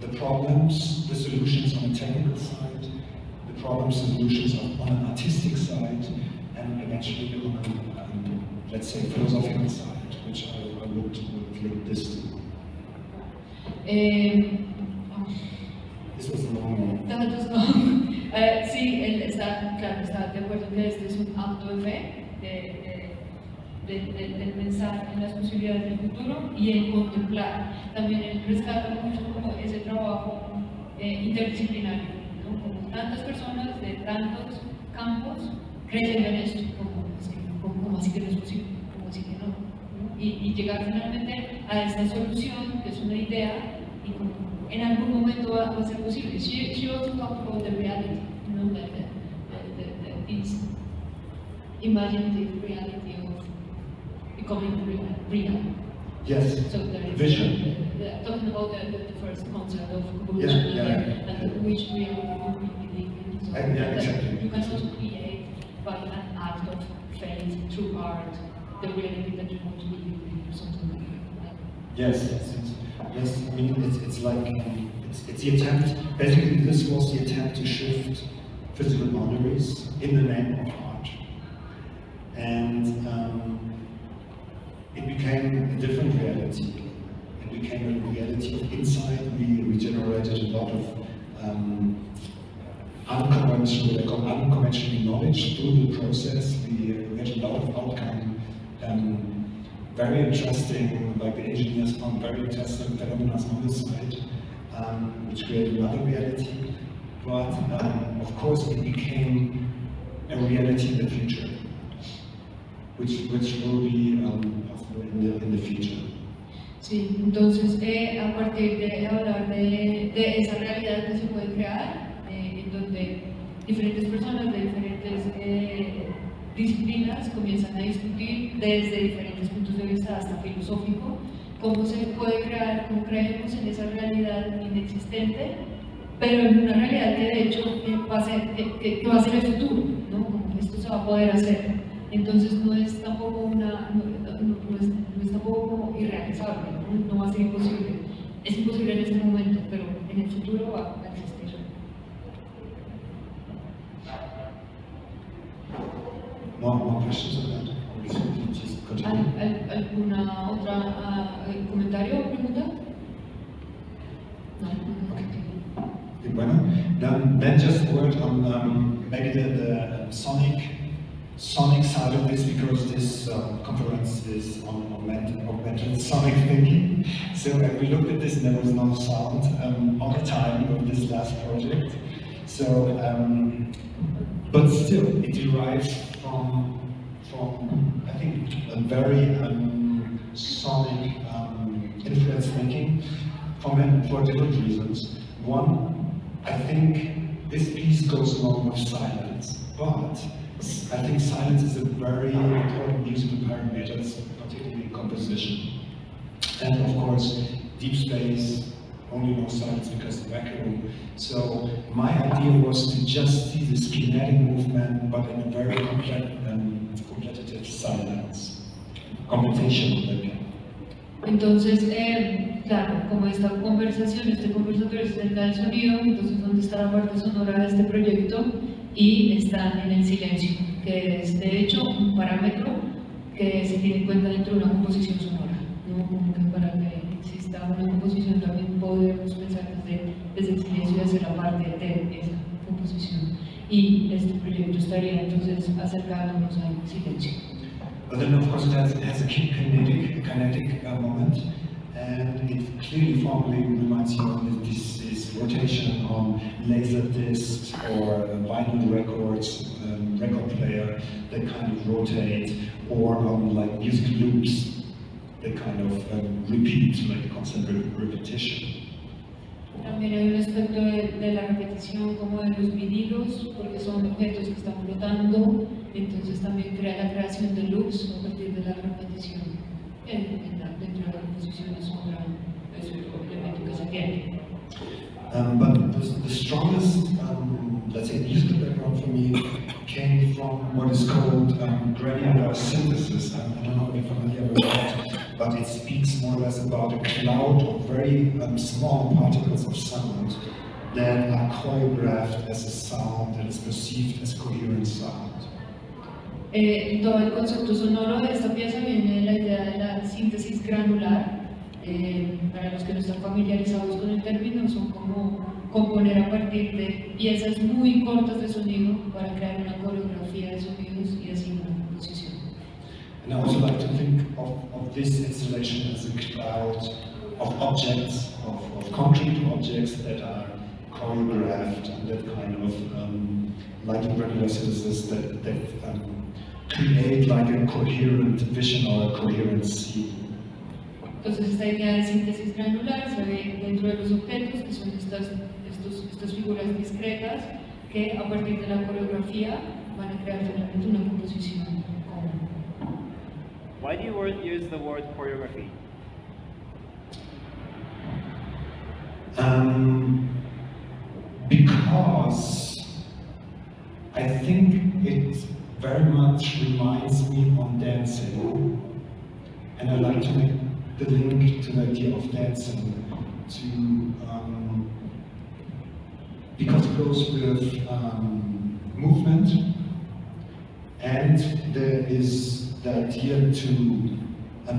the problems, the solutions on a technical side, the problems, solutions on an artistic side, and eventually on a, let's say, philosophical side, which I would link this to. This was a long one. That was long. Sí, él está, claro, está de acuerdo que este es un acto de fe, del pensar en las posibilidades del futuro y en contemplar. También él rescata mucho como ese trabajo interdisciplinario, ¿no? Como tantas personas de tantos campos creen en esto, como así que no es posible, como así que no, y llegar finalmente a esta solución, que es una idea, y como en algún momento va a ser posible. She also talked about the reality, you know, like this imaginative reality of becoming real. Yes, So there is vision. Talking about the first concept of evolution, and which reality we believe in. So exactly. You can also create by an act of faith through art the reality that you want to believe in, or something like that. Yes. I mean, it's like, it's the attempt, basically this was the attempt to shift physical boundaries in the name of art. And it became a different reality. It became a reality of insight. We generated a lot of unconventional knowledge through the process. We had a lot of outcome. Very interesting, like the engineers found very interesting phenomena on the side, which created another reality. But of course, it became a reality in the future, which will be in the future. Sí, entonces a partir de hablar de esa realidad que se puede crear, en donde diferentes personas de diferentes disciplinas comienzan a discutir desde diferentes puntos de vista hasta filosófico, cómo se puede crear, cómo creemos en esa realidad inexistente, pero en una realidad que de hecho va a ser el futuro, ¿no? Como esto se va a poder hacer. Entonces no es tampoco no es tampoco como irrealizable, no va a ser imposible. Es imposible en este momento, pero en el futuro va a existir. More questions on that? Or just continue? ¿Alguna otra comentario o pregunta? No. Okay, bueno. Then just a word on maybe the sonic side of this, because this conference is on augmented sonic thinking. So we looked at this and there was no sound all the time of this last project. So, but still, it derives from I think a very sonic influence thinking for different reasons. One, I think this piece goes along with silence, but I think silence is a very important musical parameter, particularly in composition. And of course, deep space only knows silence because of vacuum. So my idea was to just see this kinetic movement, but in a very competitive silence, competition. Entonces, claro, como esta conversación, este conversatorio es acerca del sonido, entonces ¿dónde está la parte sonora de este proyecto? Y está en el silencio. que es de hecho un parámetro que se tiene en cuenta dentro de una composición sonora, ¿no? Como que para que exista una composición también podemos pensar desde el silencio y hacer la parte de esa composición. Y este proyecto estaría entonces acercándonos al silencio. But then, of course, it has a kinetic moment, and it clearly formally reminds you of this rotation on laser discs or vinyl records, record player that kind of rotate, or on like music loops that kind of repeat, like constant repetition. También hay un aspecto de la repetición como de los vinilos, porque son objetos que están flotando, entonces también crea la creación de loops a partir de la repetición. Dentro de la composición es otro elemento que se tiene. But the strongest, let's say, musical background for me came from what is called granular synthesis. I don't know if you're familiar with that, but it speaks more or less about a cloud of very small particles of sound that are choreographed as a sound that is perceived as coherent sound. Todo el concepto sonoro de esta pieza viene de la idea de la síntesis granular. Para los que no están familiarizados con el término, son como componer a partir de piezas muy cortas de sonido para crear una coreografía de sonidos y así una composición. And I also like to think of this installation as a cloud of objects, of concrete objects that are choreographed and that kind of like a granular synthesis that create like a coherent vision or a coherent scene. Entonces esta idea de síntesis granular se ve dentro de los objetos, que son estas figuras discretas que a partir de la coreografía van a crear finalmente una composición común. Why do you use the word choreography? Because I think it very much reminds me on dancing, and I like to make the link to the idea of dancing because it goes with movement, and there is the idea to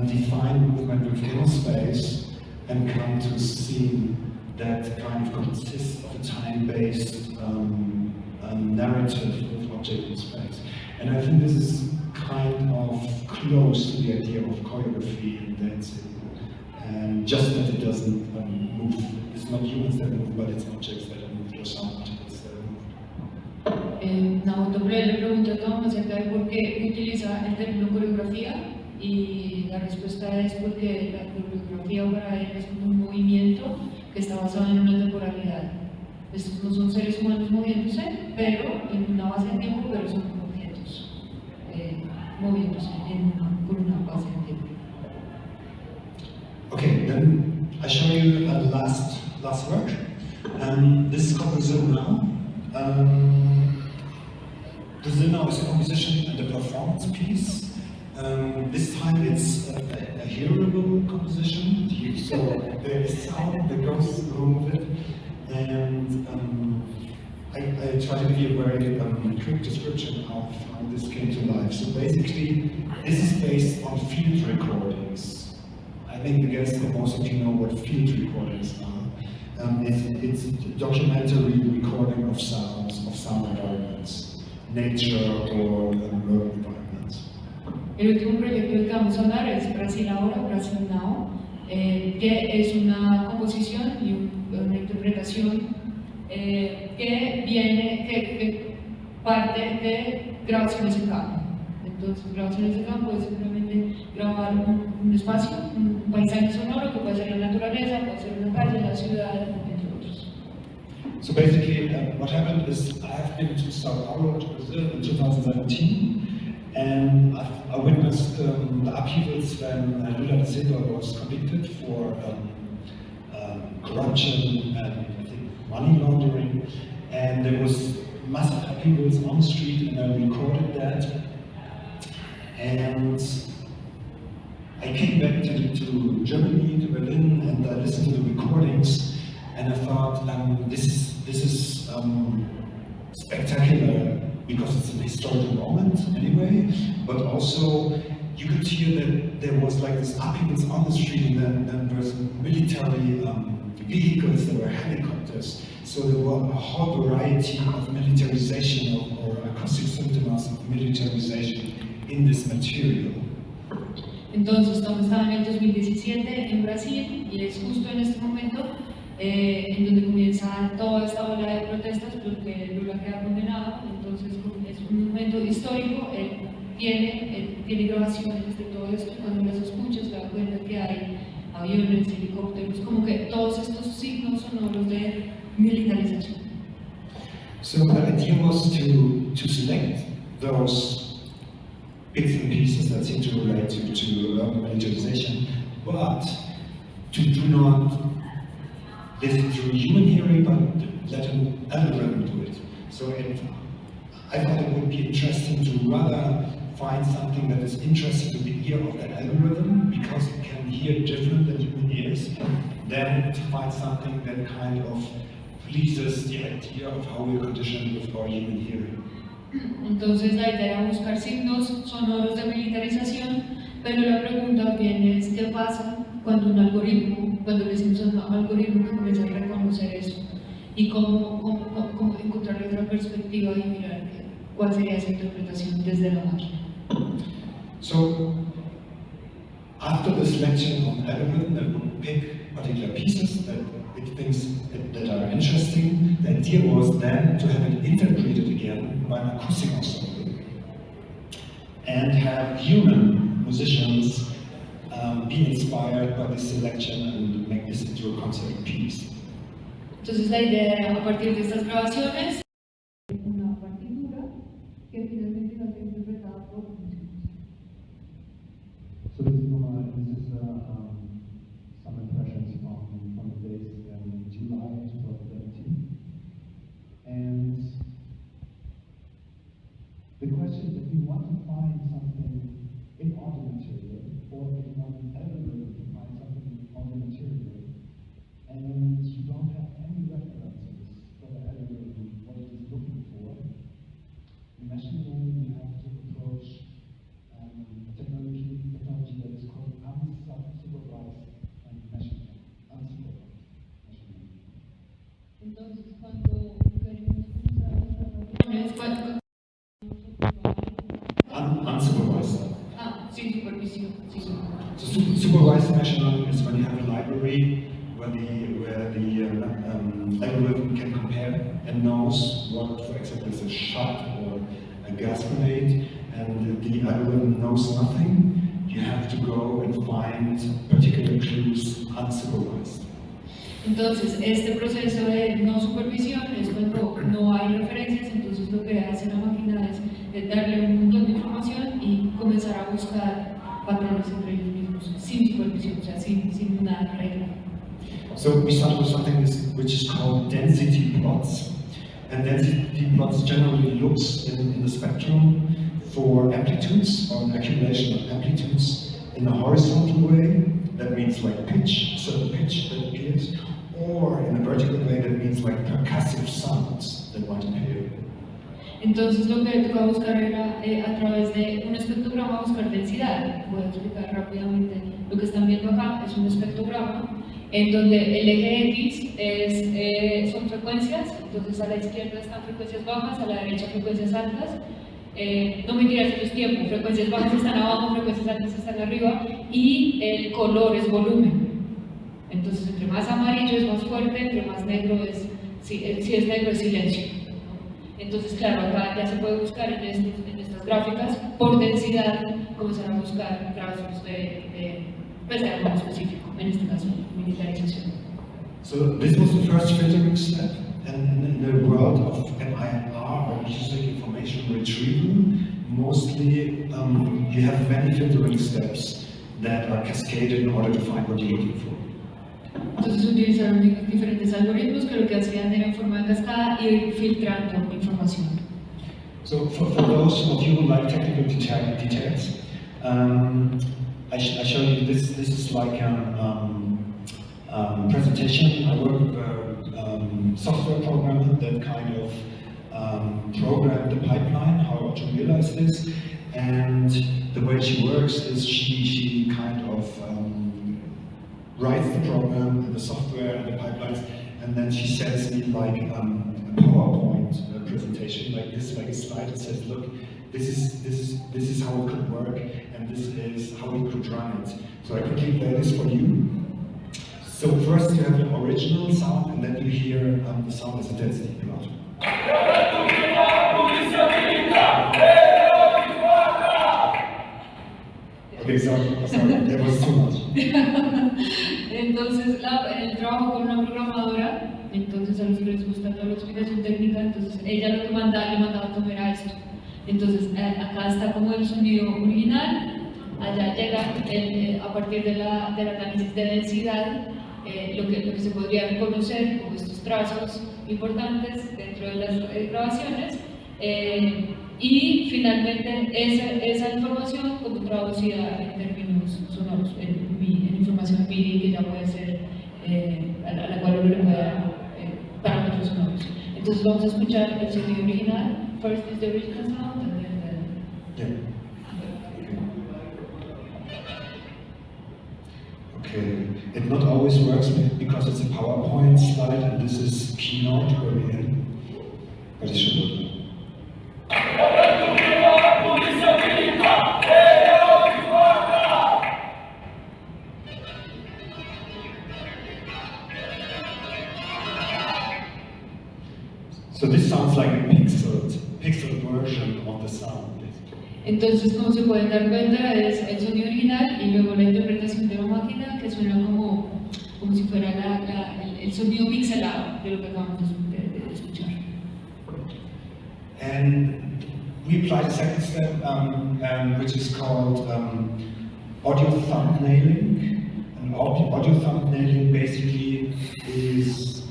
define movement within space and come to a scene that kind of consists of a time-based narrative of object in space. And I think this is kind of close to the idea of choreography in dancing. And just that it doesn't move. It's not humans that move, but it's objects that are moved or sound particles that are moved. Thom le preguntó a Thom acerca de por qué utiliza el término coreografía, y la respuesta es porque la coreografía para él es como un movimiento que está basado en una temporalidad. Estos no son seres humanos moviéndose, pero en una base de tiempo, pero son objetos moviéndose por una base de tiempo. Okay, then I show you the last work. This is called Brazil Now. Brazil Now is a composition and a performance piece. This time it's a hearable composition, so there is sound that goes along with it. And I try to give you a very quick description of how this came to life. So basically, this is based on field recordings. I think the guess that most of you know what field recordings are. It's a documentary recording of sounds, of sound environments, nature or urban environments. El último proyecto del que vamos a hablar es Brasil Ahora, Brasil Now, que es una composición y una interpretación que parte de grabaciones en campo. Entonces, grabaciones de campo es simplemente grabar un espacio, un paisaje sonoro que puede ser la naturaleza, puede ser una calle, la ciudad, entre otros. So basically, what happened is I have been to Sao Paulo, to Brazil in 2017, and I witnessed the upheavals when Lula da Silva was convicted for corruption and I think money laundering, and there was massive upheavals on the street, and I recorded that. And I came back to Germany, to Berlin, and I listened to the recordings, and I thought, this is spectacular because it's an historical moment anyway, but also you could hear that there was like this upheavals on the street, and then there was military vehicles, there were helicopters, so there were a whole variety of militarization or acoustic symptoms of militarization in this material. Entonces, Tom estaba en el 2017 en Brasil y es justo en este momento en donde comienza toda esta ola de protestas porque Lula queda condenado. Entonces, es un momento histórico. Él tiene grabaciones de todo esto y cuando las escuchas te das cuenta que hay aviones, helicópteros, como que todos estos signos sonoros de militarización. So the idea was to select those bits and pieces that seem to relate to urban militarization, but to do not listen through human hearing, but let an algorithm do it. So I thought it would be interesting to rather find something that is interesting to the ear of the algorithm, because it can hear different than human ears, than to find something that kind of pleases the idea of how we are conditioned with our human hearing. Entonces la idea era buscar signos sonoros de militarización, pero la pregunta bien es ¿qué pasa cuando un algoritmo, cuando le decimos a un algoritmo que comienza a reconocer eso? Y cómo encontrar otra perspectiva y mirar cuál sería esa interpretación desde la máquina. So, after the selection of the algorithm that would pick particular pieces that it thinks that are interesting, the idea was then to have it interpreted again by an acoustic ensemble and have human musicians be inspired by this selection and make this into a concert piece. Entonces la idea era, a partir de estas grabaciones, una partitura que finalmente va a ser interpretada por músicos. So this is some impressions from the days in July 2017. And the question is, if we want to find something in audio material, or if you want an algorithm to find something in audio material, and you don't have any references for the algorithm, what it is looking for, in machine learning you have to approach technology that is called unsupervised machine learning. Entonces, cuando queremos comenzar a Unsupervised. sin supervisión, sin supervisión. So supervised machine learning is when you have a library where the algorithm can compare and knows what, for example, is a shot or a gas grenade, and the algorithm knows nothing. You have to go and find particular clues unsupervised. Entonces, este proceso de no supervisión es cuando no hay referencias, entonces lo que hace la máquina es darle un montón de información y comenzar a buscar patrones entre ellos mismos, sin supervisión, o sea, sin una regla. So we start with something which is called density plots. And density plots generally looks in the spectrum for amplitudes or an accumulation of amplitudes in a horizontal way, that means like pitch, certain pitch that appears, or in a vertical way that means like percussive sounds that might appear. Entonces lo que toca buscar era a través de un espectrograma buscar densidad. Voy a explicar rápidamente. Lo que están viendo acá es un espectrograma en donde el eje X son frecuencias, entonces a la izquierda están frecuencias bajas, a la derecha frecuencias altas. No me quieras los tiempos, frecuencias bajas están abajo, frecuencias altas están arriba y el color es volumen. Entonces entre más amarillo es más fuerte, entre más negro es, si es negro es silencio. Entonces claro, acá ya se puede buscar en estas gráficas por densidad, comenzar a buscar grados de algo específico, en este caso militarización. So this was the first filtering step, and in the world of MIR, or music information retrieval, mostly you have many filtering steps that are cascaded in order to find what you're looking for. Entonces utilizaron diferentes algoritmos que lo que hacían era en forma de cascada ir filtrando información. So for those of you who like technical details, I show you this is like a presentation. I work with a software programmer that kind of program the pipeline, how to realize this. And the way she works is she kind of writes the program, the software, and the pipelines, and then she sends me like a PowerPoint presentation like this, like a slide that says, look, this is how it could work, and this is how we could run it. So I quickly play this for you. So first you have the original sound, and then you hear the sound as a density plot. Okay, sorry, that was too much. Entonces, el trabajo con una programadora, entonces a los que les gusta toda la explicación técnica, entonces ella lo que le mandaba a tomar a esto. Entonces, acá está como el sonido original, allá llega a partir del análisis de densidad, lo que se podría reconocer como estos trazos importantes dentro de las grabaciones, y finalmente esa información como traducida en términos sonoros, en información MIDI que ya puede ser, a la cual uno le puede dar parámetros sonoros. Entonces vamos a escuchar el sonido original. First is the original sound and then Okay, it not always works because it's a PowerPoint slide and this is Keynote where we're in, but it should work. So this sounds like a pixeled version of the sound. Entonces, como se pueden dar cuenta, es el sonido original y luego la interpretación de la máquina que suena como si fuera el sonido pixelado de lo que acabamos de escuchar. And we apply the second step, which is called audio thumbnailing. And audio thumbnailing basically is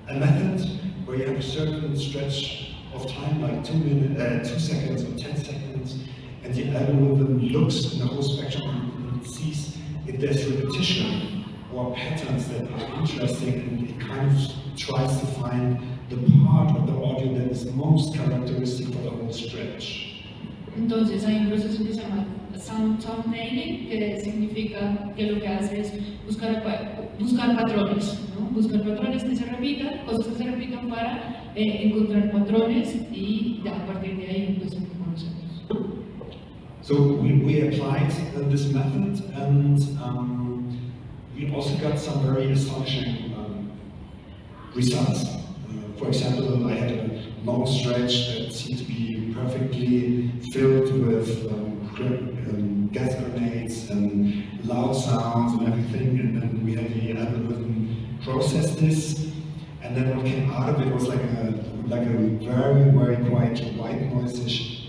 a method where you have a certain stretch of time, like 2 seconds or 10 seconds, and the algorithm looks in the whole spectrum and sees if there's repetition or patterns that are interesting, and it kind of tries to find the part of the audio that is most characteristic for the whole stretch. Entonces hay un proceso que se llama thumbnailing, que significa que lo que hace es buscar patrones, ¿no? Buscar patrones que se repitan, cosas que se repitan para encontrar patrones y a partir de ahí pues reconocerlos. So we applied this method, and we also got some very astonishing results. For example, I had a long stretch that seemed to be perfectly filled with gas grenades and loud sounds and everything, and then we had the algorithm process this, and then what came out of it was like a very, very quiet white noise.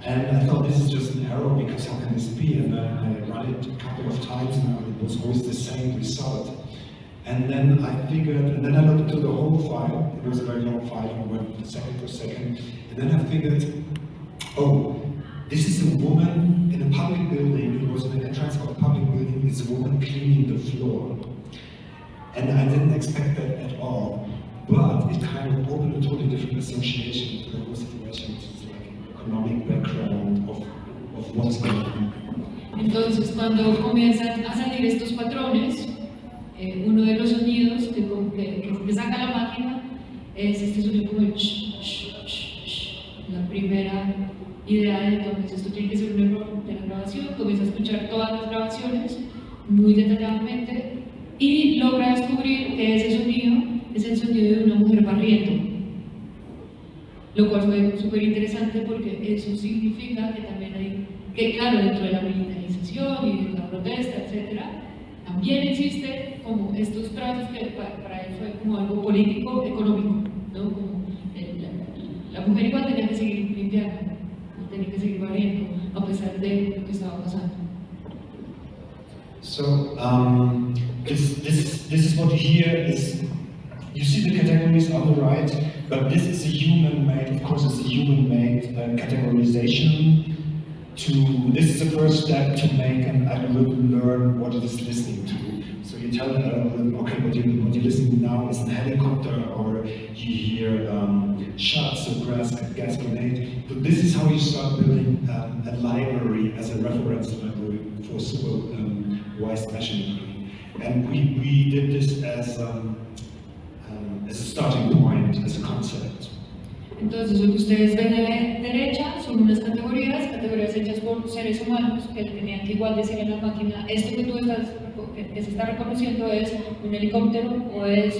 And I thought, this is just an error, because how can this be? And then I ran it a couple of times, and it was always the same result. And then I figured, and then I looked into the whole file. It was a very long file, and I went second for second. And then I figured, oh, this is a woman in a public building. It was an entrance of a public building. It's a woman cleaning the floor. And I didn't expect that at all. But it kind of opened a totally different association to the whole situation, which is like an economic background of what's going on. Entonces, cuando comienzan a salir estos patrones, uno de los sonidos que saca la máquina es este sonido como el sh, sh, sh, sh. La primera idea de entonces esto tiene que ser un error de la grabación. Comienza a escuchar todas las grabaciones muy detalladamente y logra descubrir que ese sonido es el sonido de una mujer barriendo, lo cual fue súper interesante porque eso significa que también hay, que claro, dentro de la militarización y de la protesta, etcétera, también existe como estos trazos que para él fue como algo político, económico, ¿no? Como la mujer igual tenía que seguir limpiando, tenía que seguir barriendo, a pesar de lo que estaba pasando. So this is what you hear is, you see the categories on the right, but this is a human-made, of course it's a human-made categorization. This is the first step to make an algorithm learn what it is listening to. So you tell the algorithm, okay, what you listen now is a helicopter, or you hear shots of gas grenade. So this is how you start building a library as a reference library for supervised machine learning. And we did this as a starting point, as a concept. Entonces, lo que ustedes ven a la derecha son unas categorías hechas por seres humanos que le tenían que igual decir a la máquina, esto que tú estás, que se está reconociendo es un helicóptero o es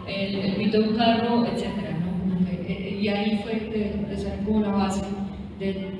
el pito de un carro, etc. ¿no? Y ahí fue de ser como la base del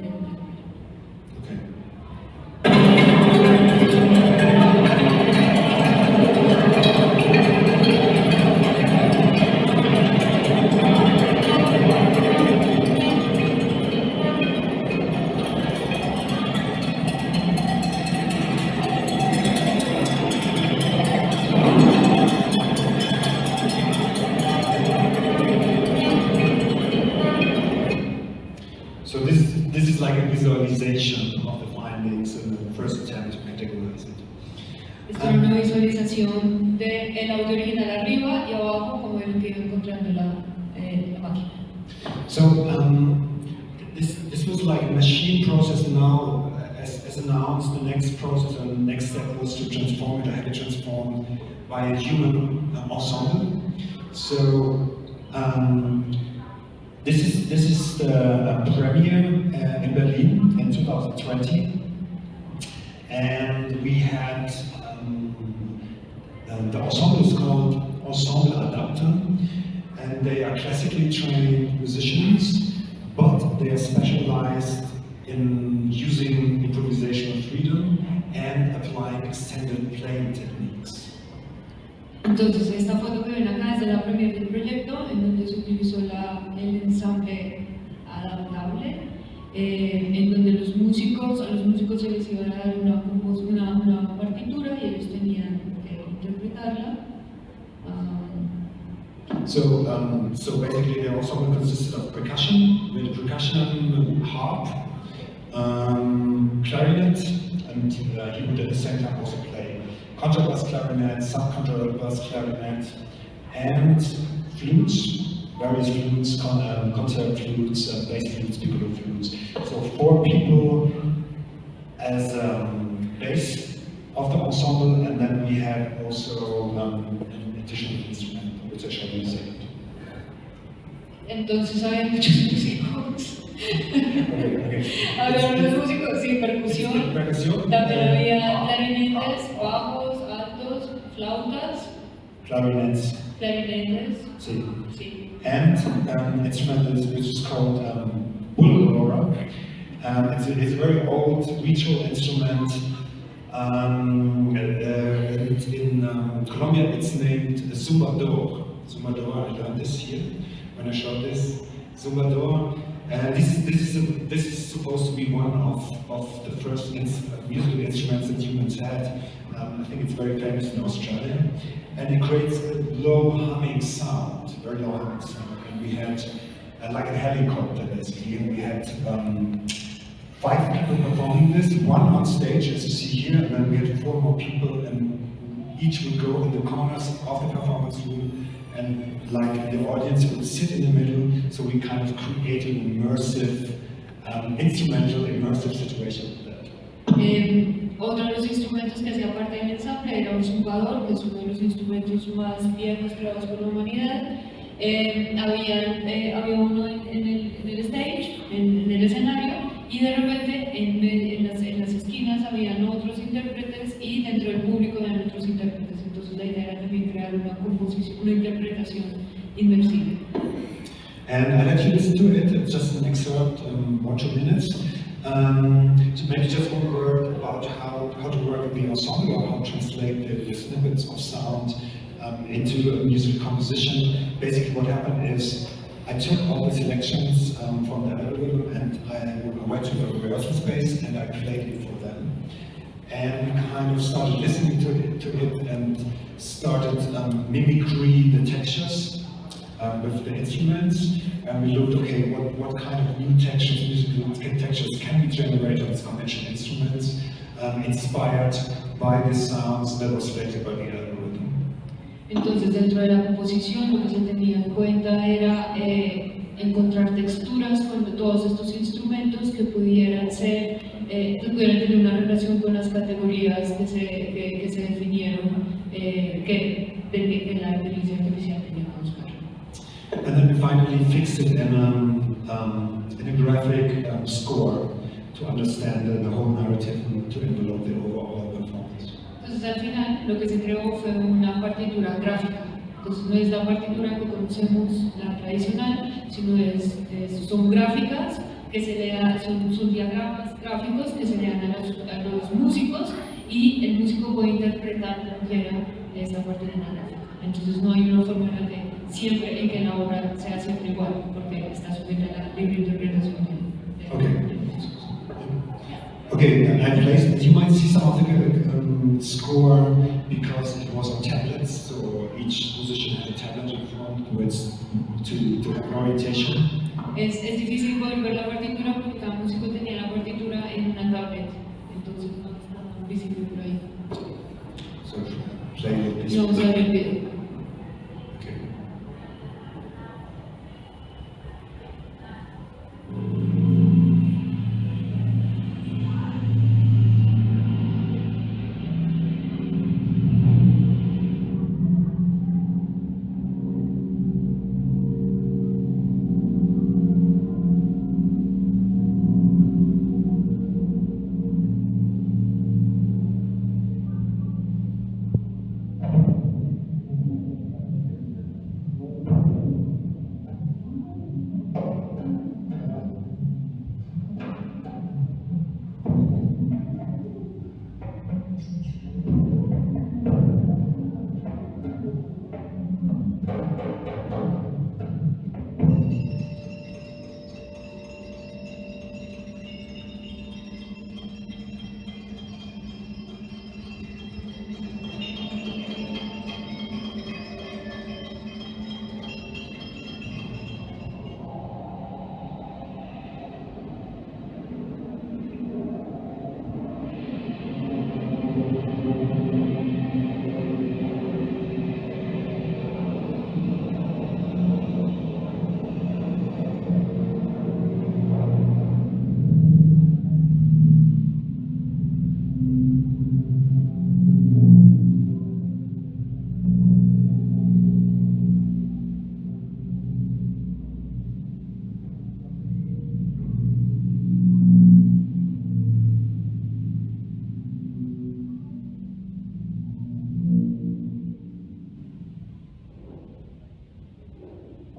Visualization of the findings in the first attempt to categorize it. Esto es una visualización del audio original arriba y abajo, como es lo que iba encontrando la máquina. So this was like a machine process now, as announced. The next process and the next step was to transform it, or have it transformed by a human ensemble. So this is the premiere in Berlin in 2020, and we had the ensemble is called Ensemble Adapter, and they are classically trained musicians, but they are specialized in using improvisational freedom and applying extended playing techniques. Entonces, esta foto que ven acá es de la premiere del proyecto, en donde se utilizó el ensamble adaptable, en donde a los músicos se les iba a dar una partitura y ellos tenían que interpretarla. So basically, they also consisted of percussion, with percussion, harp, clarinet, and he would at the same time also play contrabass clarinet, sub-contrabass clarinet, and flutes, various flutes, concert flutes, bass flutes, piccolo flutes. So 4 people as bass of the ensemble, and then we have also an additional instrument, which I shall you in a second. Entonces había muchos músicos. Había muchos músicos, sí, percusión. También había clarinetes, bajos, altos, flautas. Clarinets. Sí. And an instrument which is called bullroarer. It's a very old ritual instrument. In Colombia, it's named zumbador. Zumbador, I learned this here when I showed this. Zumbador. This is supposed to be one of the first musical instruments that humans had. I think it's very famous in Australia. And it creates a low humming sound, very low humming sound. And we had like a helicopter basically, and we had 5 people performing this, 1 on stage as you see here, and then we had 4 more people, and each would go in the corners of the performance room, and like the audience would sit in the middle, so we kind of created an immersive, instrumental immersive situation with that. Otro de los instrumentos que hacía parte del ensamble era un zumbador, que es uno de los instrumentos más viejos creados por la humanidad. Había uno en el stage, en el escenario, y de repente en las esquinas habían otros intérpretes y dentro del público habían otros intérpretes. Entonces la idea era también crear una composición, una interpretación inmersiva. And I'll let you listen to it. It's just an excerpt, 1 or 2 minutes. So maybe just one word about how to work with the ensemble, or how to translate the snippets of sound into a musical composition. Basically what happened is I took all the selections from the algorithm, and I went to the rehearsal space and I played it for them. And kind of started listening to it and started mimicry the textures with the instruments, and we looked, okay, what kind of new textures, musical textures can we generate on these conventional instruments? inspired by the sounds that was selected by the algorithm. Entonces, dentro de la composición, lo que se tenía en cuenta era encontrar texturas con todos estos instrumentos que pudieran ser, que pudieran tener una relación con las categorías que se definieron, que la inteligencia artificial tenía que buscar. And then we finally fixed it in a graphic score to understand the whole narrative and to envelope the overall performance. Entonces, al final, lo que se creó fue una partitura gráfica. Entonces, no es la partitura que conocemos, la tradicional, sino son gráficas que se le dan, son diagramas gráficos que se le dan a los músicos, y el músico puede interpretar como quiera esa partitura gráfica. Entonces, no hay una forma en que la obra sea siempre igual, porque está sujeta a la libre interpretación de Okay, I placed, you might see some of the score because it was on tablets, so each musician had a tablet in front to have orientation. Es difícil poder ver la partitura porque cada músico tenía la partitura en una tablet, entonces no está visible por ahí. So, play with this. Vamos a ver el video.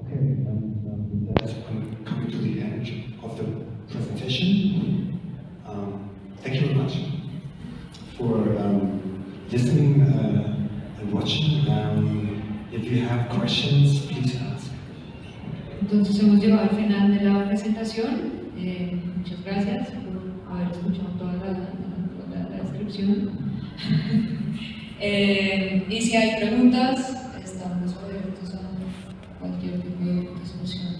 Okay. Coming to the end of the presentation. Thank you very much for listening and watching. If you have questions, please ask. Entonces hemos llegado al final de la presentación. Muchas gracias por haber escuchado toda la descripción. Y si hay preguntas, estamos abiertos a cualquier tipo de discusión.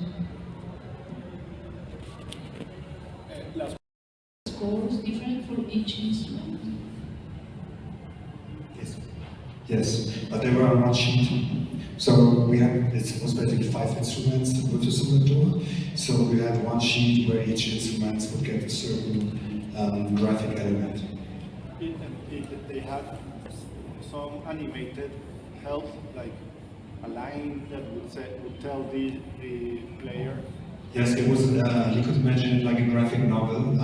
Scores different for each instrument? Yes, but they were on one sheet. So we had, it was basically 5 instruments with the Sonoro. So we had one sheet where each instrument would get a certain graphic element. They had some animated help, like a line that would tell the player. Yes, it was, you could imagine it like a graphic novel.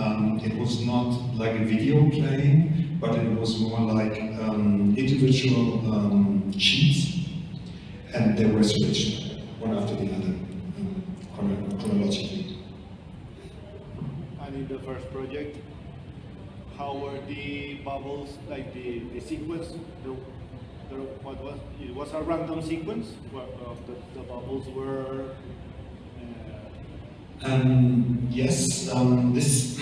It was not like a video playing, but it was more like individual sheets, and they were switched one after the other, chronologically. And in the first project, how were the bubbles, like the sequence? What was it? Was a random sequence where the bubbles were. Yes, this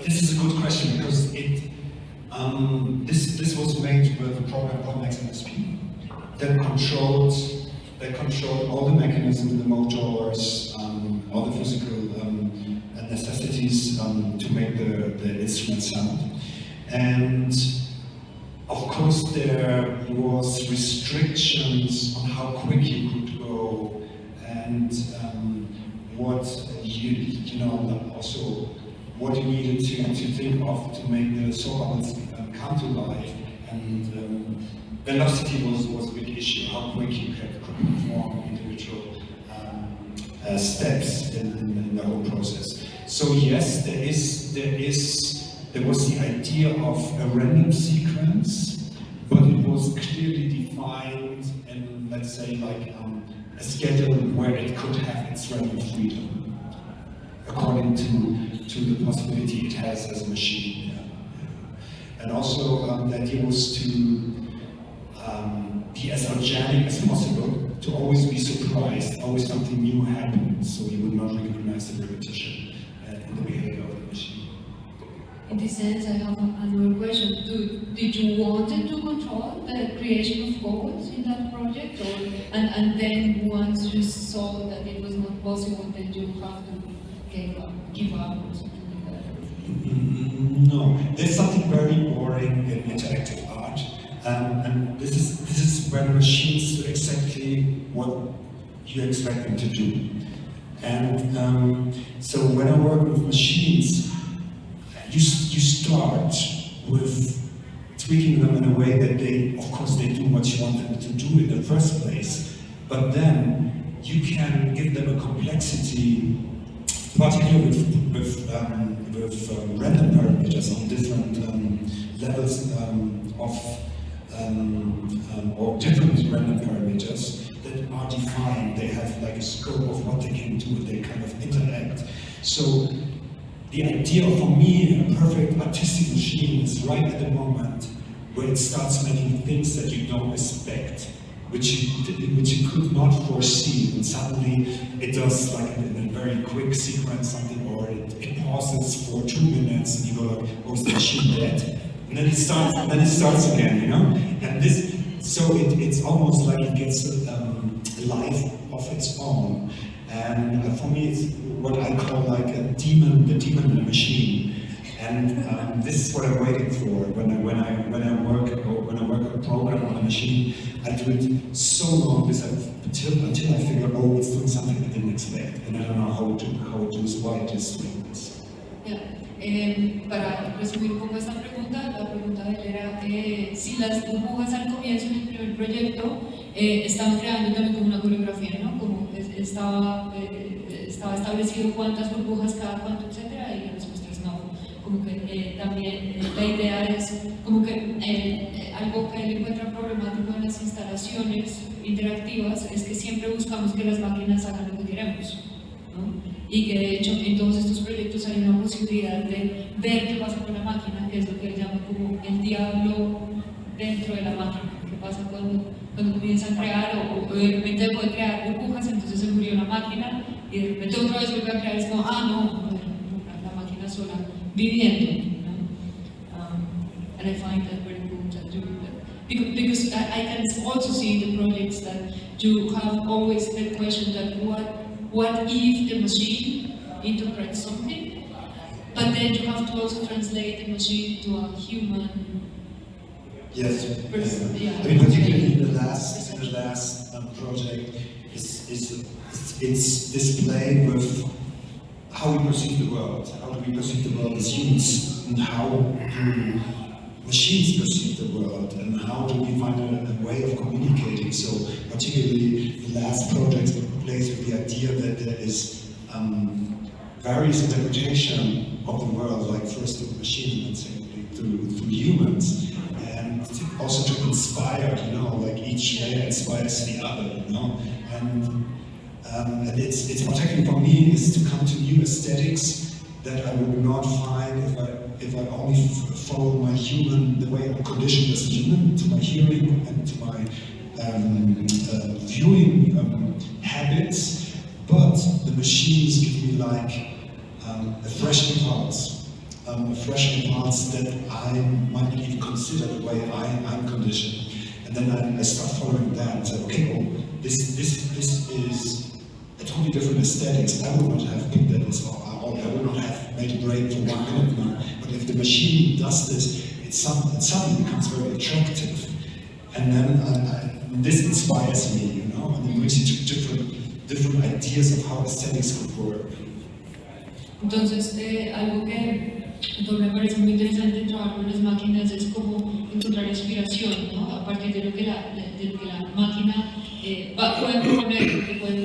is a good question because it this was made with a program called XMSP that controlled all the mechanisms, the motors, all the physical necessities to make the instrument sound. And of course there was restrictions on how quick you could go, and what you know, also what you needed to think of to make the SOBRE come to life. And velocity was a big issue, how quick you could perform individual steps in the whole process. So yes, there was the idea of a random sequence, but it was clearly defined in, let's say, like a schedule where it could have its random freedom, according to the possibility it has as a machine. And also the idea was to be as organic as possible, to always be surprised, always something new happens, so you would not recognize the repetition in the behavior of the machine. In this sense, I have another question. Did you want to control the creation of codes in that project, and then once you saw that it was not possible, then you have to give up or something like that? No, there's something very boring in interactive art, and this is when machines do exactly what you expect them to do. And so when I work with machines, you start with tweaking them in a way that they, of course, they do what you want them to do in the first place, but then you can give them a complexity, particularly with random parameters on different levels or different random parameters that are defined. They have like a scope of what they can do, and they kind of interact. So the idea for me, a perfect artistic machine is right at the moment where it starts making things that you don't expect, which you could not foresee, and suddenly it does like in a very quick sequence something, or it pauses for 2 minutes and you go like, oh, is the machine dead? And then it starts again, you know? And this, so it's almost like it gets a life of its own. And for me, it's what I call like the demon in the machine. And this is what I'm waiting for when I work a program on a machine. I do it so long until I figure, oh, it's doing something I didn't expect, and I don't know how it does, why it is doing this. Yeah. Para resumir un poco esta pregunta, la pregunta de él era si las burbujas al comienzo del primer proyecto estaban creando también como una coreografía, ¿no? Como estaba establecido cuántas burbujas cada cuánto, etcétera, y la respuesta es no. Como que también la idea es como que algo que él encuentra problemático en las instalaciones interactivas es que siempre buscamos que las máquinas hagan lo que queremos, ¿no? Y que de hecho en todos estos proyectos hay una posibilidad de ver qué pasa con la máquina, que es lo que él llama como el diablo dentro de la máquina. ¿Qué pasa cuando comienzan a crear o de repente puede crear burbujas, entonces se murió la máquina y de repente otra vez vuelve a crear, es como, no, la máquina sola viviendo, ¿no? And I find that very cool to do that. Because I can also see in the projects that you have always the question that what if the machine interprets something, but then you have to also translate the machine to a human. Yes, person. Yeah. I mean, particularly in the last project, it's displayed with how we perceive the world. How do we perceive the world as humans, and how do machines perceive the world, and how do we find a way of communicating? So, particularly the last project plays with the idea that there is various interpretation of the world, like first the machine and secondly through humans, and also to inspire, you know, like each layer inspires the other, you know, and it's particularly for me is to come to new aesthetics that I would not find if I only follow my human, the way I'm conditioned as a human, to my hearing and to my viewing habits, but the machines give me like a fresh impulse that I might not even consider the way I'm conditioned, and then I start following that and say, okay, well, this is a totally different aesthetics. I would not have picked that as all. I would not have made a break for 1 minute now. But if the machine does this, suddenly becomes very attractive. And then this inspires me, you know, and it brings you to different ideas of how aesthetics could work. Entonces, algo que me parece muy interesante en trabajar con las máquinas es como encontrar inspiración, ¿no? A partir de lo que la máquina puede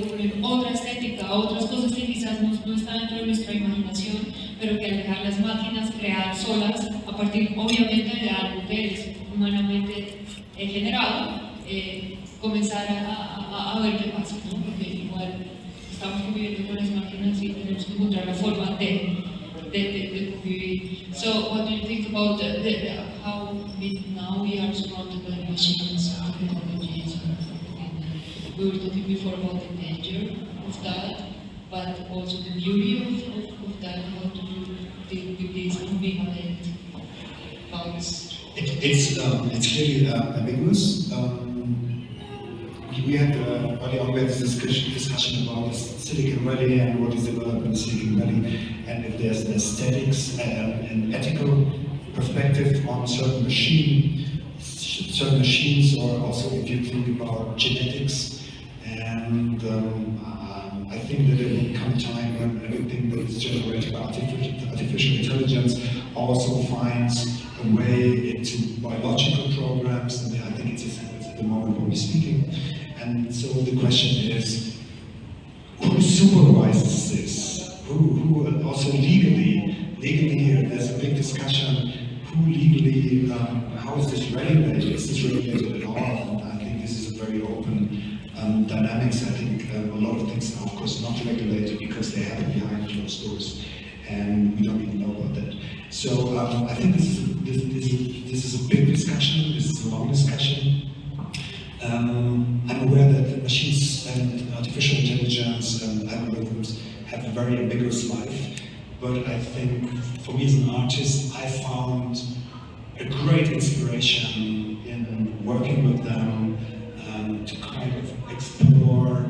proponer otra estética, otras cosas que quizás no están dentro de nuestra imaginación, pero que al dejar las máquinas crear solas, a partir obviamente de algo que es humanamente generado, comenzar a ver qué pasa, ¿no? Porque igual estamos conviviendo con las máquinas y tenemos que encontrar la forma de convivir. So, what do you think about how now we are surrounded by machines and technologies? We were talking before about the danger of that, but also the beauty of that. How do you deal with these ambivalent thoughts? It's clearly ambiguous. We had early on this discussion about Silicon Valley and what is developed in Silicon Valley, and if there's an aesthetics and ethical perspective on certain machines, or also if you think about genetics. And I think that there will come a time when everything that is generated by artificial intelligence also finds a way into biological programs, and I think it's at the moment when we're speaking. And so the question is, who supervises this? Who also legally there's a big discussion, who legally, how is this regulated? Is this regulated at all? And I think this is a very open dynamics. I think a lot of things are of course not regulated because they happen behind closed doors, and we don't even know about that. So I think this is a big discussion, this is a long discussion. I'm aware that machines and artificial intelligence and algorithms have a very ambiguous life, but I think for me as an artist, I found a great inspiration in working with them to kind of explore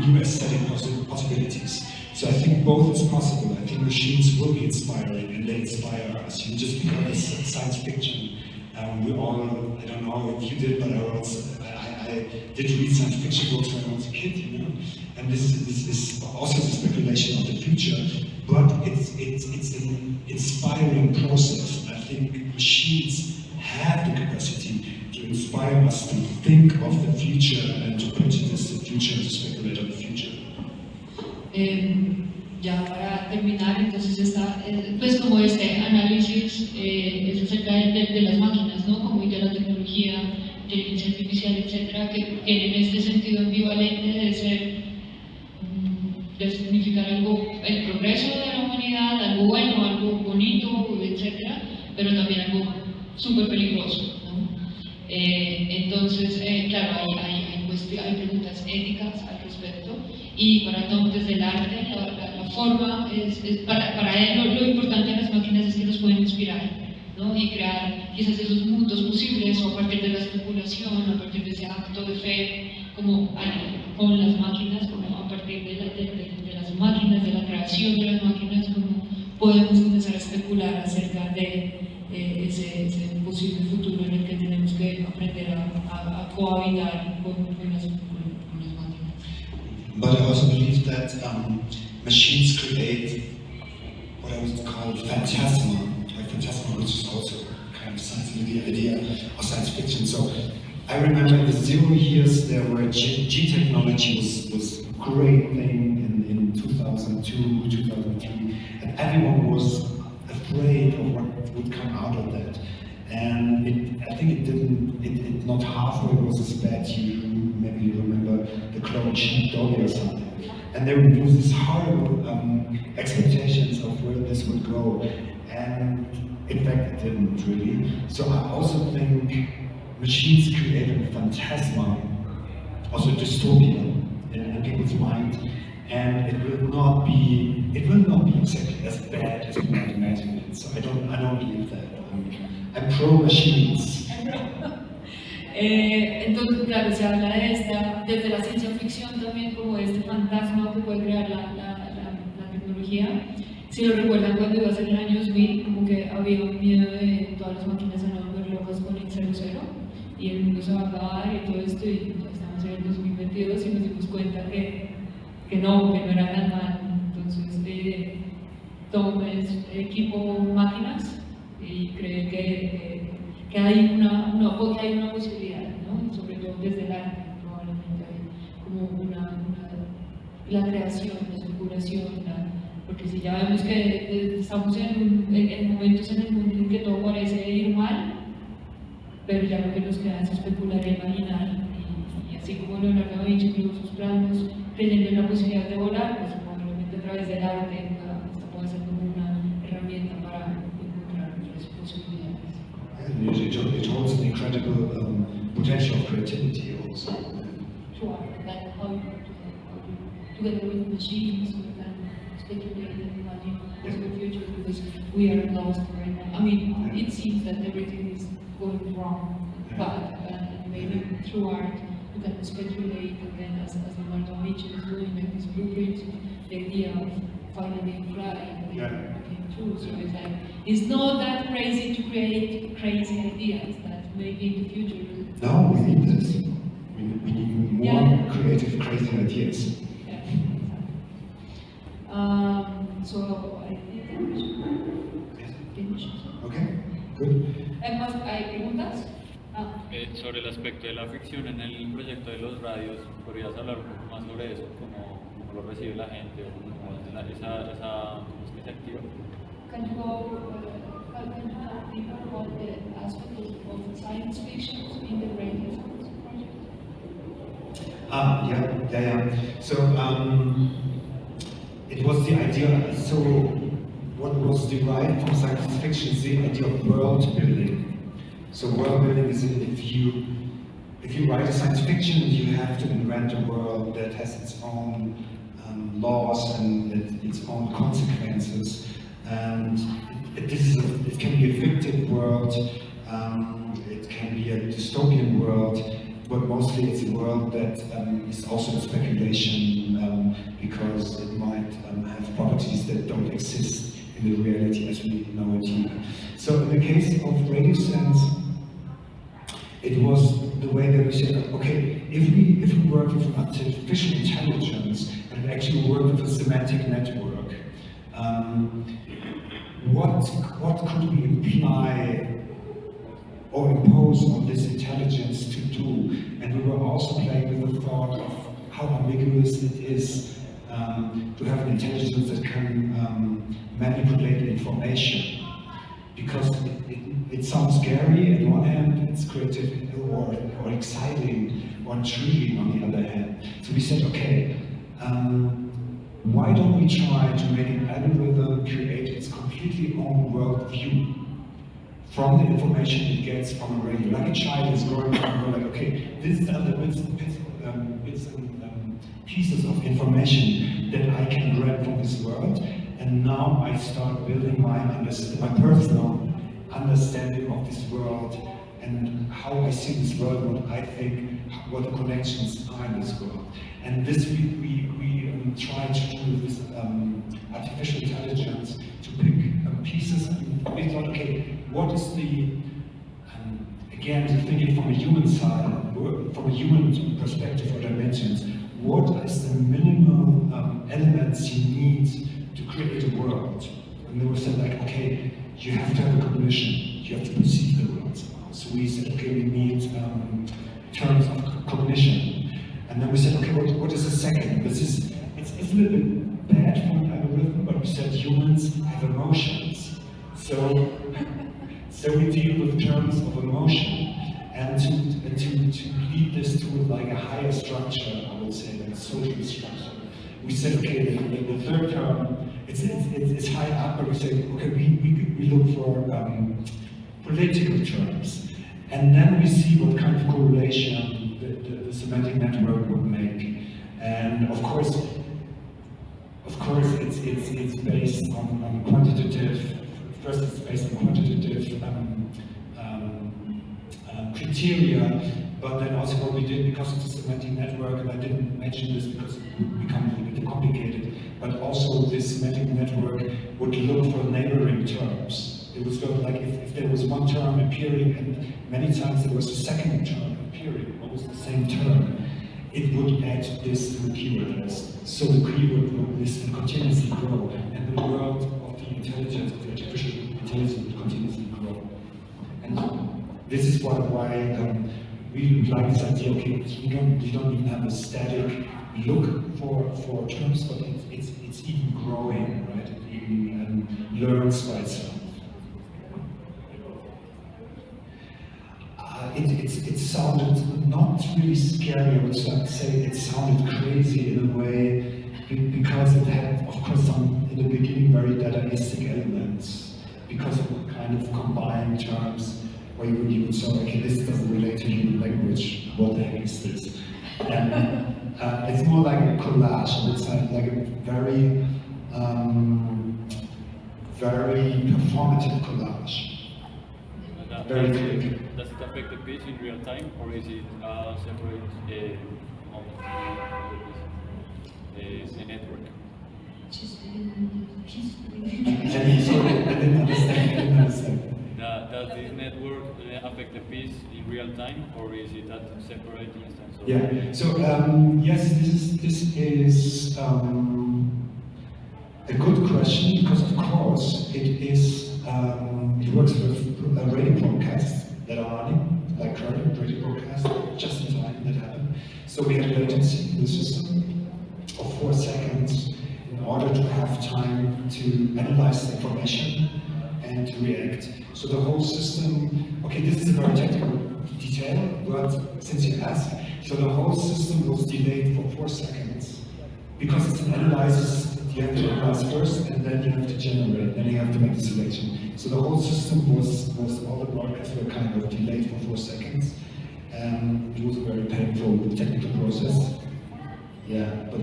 new aesthetic possibilities. So I think both is possible. I think machines will be inspiring and they inspire us. You just because it's science fiction. We all, I don't know if you did, but I did read science fiction books when I was a kid, you know. And this is also the speculation of the future, but it's an inspiring process. I think machines have the capacity to inspire us to think of the future and to prejudice the future and to speculate on the future. Ya para terminar, entonces está pues como este análisis es acerca de las máquinas, ¿no? Como de la tecnología, inteligencia artificial, etcétera, que tienen este sentido ambivalente de significar algo, el progreso de la humanidad, algo bueno, algo bonito, etcétera, pero también algo súper peligroso, ¿no? Entonces, claro, hay preguntas éticas al respecto, y para Thom, desde el arte, la forma para él lo importante de las máquinas es que nos pueden inspirar, ¿no? Y crear quizás esos mundos posibles, o a partir de la especulación, a partir de ese acto de fe, como con las máquinas, como a partir de las máquinas, de la creación de las máquinas, como podemos empezar a especular acerca de ese posible futuro en el que tenemos que aprender a cohabitar con las máquinas. But I also believe that machines create what I would call phantasma, which is also kind of science fiction idea or science fiction. So I remember in the 0 years there were G technology was a great thing in 2002, 2003, and everyone was afraid of what would come out of that. And I think it not halfway was as bad. Maybe you remember the clone sheepdog or something. And there was this horrible expectations of where this would go. And in fact, it didn't really. So I also think machines created a phantasma, also dystopia in people's mind. And it will not be exactly as bad as we might imagine it. So I don't believe that. I'm pro machines. Entonces, claro, se habla desde la ciencia ficción también, como este fantasma que puede crear la tecnología. Si lo recuerdan, cuando iba a ser el año 2000, como que había un miedo de todas las máquinas se van a volver locas con el 00 y el mundo se va a acabar y todo esto, y ya estamos en el 2022 y nos dimos cuenta que no era tan mal. Entonces, Thom es equipo máquinas y cree que hay una posibilidad, ¿no? Sobre todo desde el arte, probablemente hay como la creación, la especulación, porque si ya vemos que estamos en momentos en el mundo en que todo parece ir mal, pero ya lo que nos queda es especular e imaginar, y así como Leonardo da Vinci creó sus planos creyendo en la posibilidad de volar, pues probablemente a través del arte esta puede ser como una herramienta para encontrar otras posibilidades. And it holds an incredible potential of creativity also. Sure, that how you together with machines, we can speculate and imagine possible futures, because we are lost right now. I mean, it seems that everything is going wrong, but maybe through art you can speculate, and then as Leonardo da Vinci is doing, like this blueprint, the idea of finally flying came true. So it's like, it's not that crazy to create crazy ideas that maybe in the future. No, we need this. We need more creative, crazy ideas. Yeah, so I finish. Okay, good. ¿Hay preguntas? Sobre el aspecto de la ficción en el proyecto de los radios, ¿podrías hablar un poco más sobre eso? ¿Cómo lo recibe la gente? ¿Cómo es que se activa? Can you go deeper about the aspect of science fiction in the radio project? Yeah. So it was the idea. So what was derived from science fiction is the idea of world building. So world building is if you write a science fiction, you have to invent a world that has its own laws and its own consequences. And it can be a fictive world, it can be a dystopian world, but mostly it's a world that is also a speculation, because it might have properties that don't exist in the reality as we know it here. So in the case of Radio Sense, it was the way that we said, okay, if we work with artificial intelligence and actually work with a semantic network, what could we imply or impose on this intelligence to do? And we were also playing with the thought of how ambiguous it is to have an intelligence that can manipulate information. Because it sounds scary on one hand, it's creative or exciting or intriguing on the other hand. So we said, okay, why don't we try to make an algorithm create its completely own worldview from the information it gets from a radio? Like a child is growing up and like, okay, these are the bits and pieces of information that I can grab from this world, and now I start building my personal understanding of this world and how I see this world, what I think, what the connections are in this world. And this we try to do with this artificial intelligence, to pick pieces, and we thought, okay, what is the, again, to think it from a human side, from a human perspective or dimensions, what is the minimal elements you need to create a world? And then we said, like, okay, you have to have a cognition, you have to perceive the world somehow. So we said, okay, we need terms of cognition. And then we said, okay, what is the second? It's a little bit bad for an algorithm, but we said humans have emotions. So we deal with terms of emotion, and to lead this to like a higher structure, I would say, like a social structure. We said, okay, the third term, it's high up, but we say, okay, we look for political terms, and then we see what kind of correlation the semantic network would make. And of course, it's based on quantitative. First, it's based on quantitative criteria, but then also what we did, because it's a semantic network, and I didn't mention this because it would become a little bit complicated, but also this semantic network would look for neighboring terms. It was sort of like if there was one term appearing and many times there was a second term appearing, almost the same term, it would add this to the keyword list. So the keyword list would continuously grow, and the world of the intelligence, of the artificial intelligence would continuously grow. And this is why we like this idea, okay, you don't even have a static look for terms, but it's even growing, right? It even learns by itself. It sounded not really scary, I would say it sounded crazy in a way, because it had, of course, some, in the beginning, very Dadaistic elements, because of kind of combined terms, where you would say, okay, this doesn't relate to human language, what the heck is this? And it's more like a collage, it's like a very, very performative collage. Very quick. Does it affect the piece in real time, or is it separate of the network? I didn't understand. Does this network affect the piece in real time, or is it at separate instance? Yeah. So yes, this is a good question, because of course it works with radio broadcasts that are running, like current radio broadcasts, just in time that happen. So we had latency in the system of 4 seconds in order to have time to analyze the information and to react. So the whole system, okay, this is a very technical detail, but since you asked, so the whole system was delayed for 4 seconds, because it's an analysis. You have to analyze first, and then you have to generate, then you have to make the selection. So the whole system was all the broadcasts were kind of delayed for 4 seconds. It was a very painful technical process. Yeah, but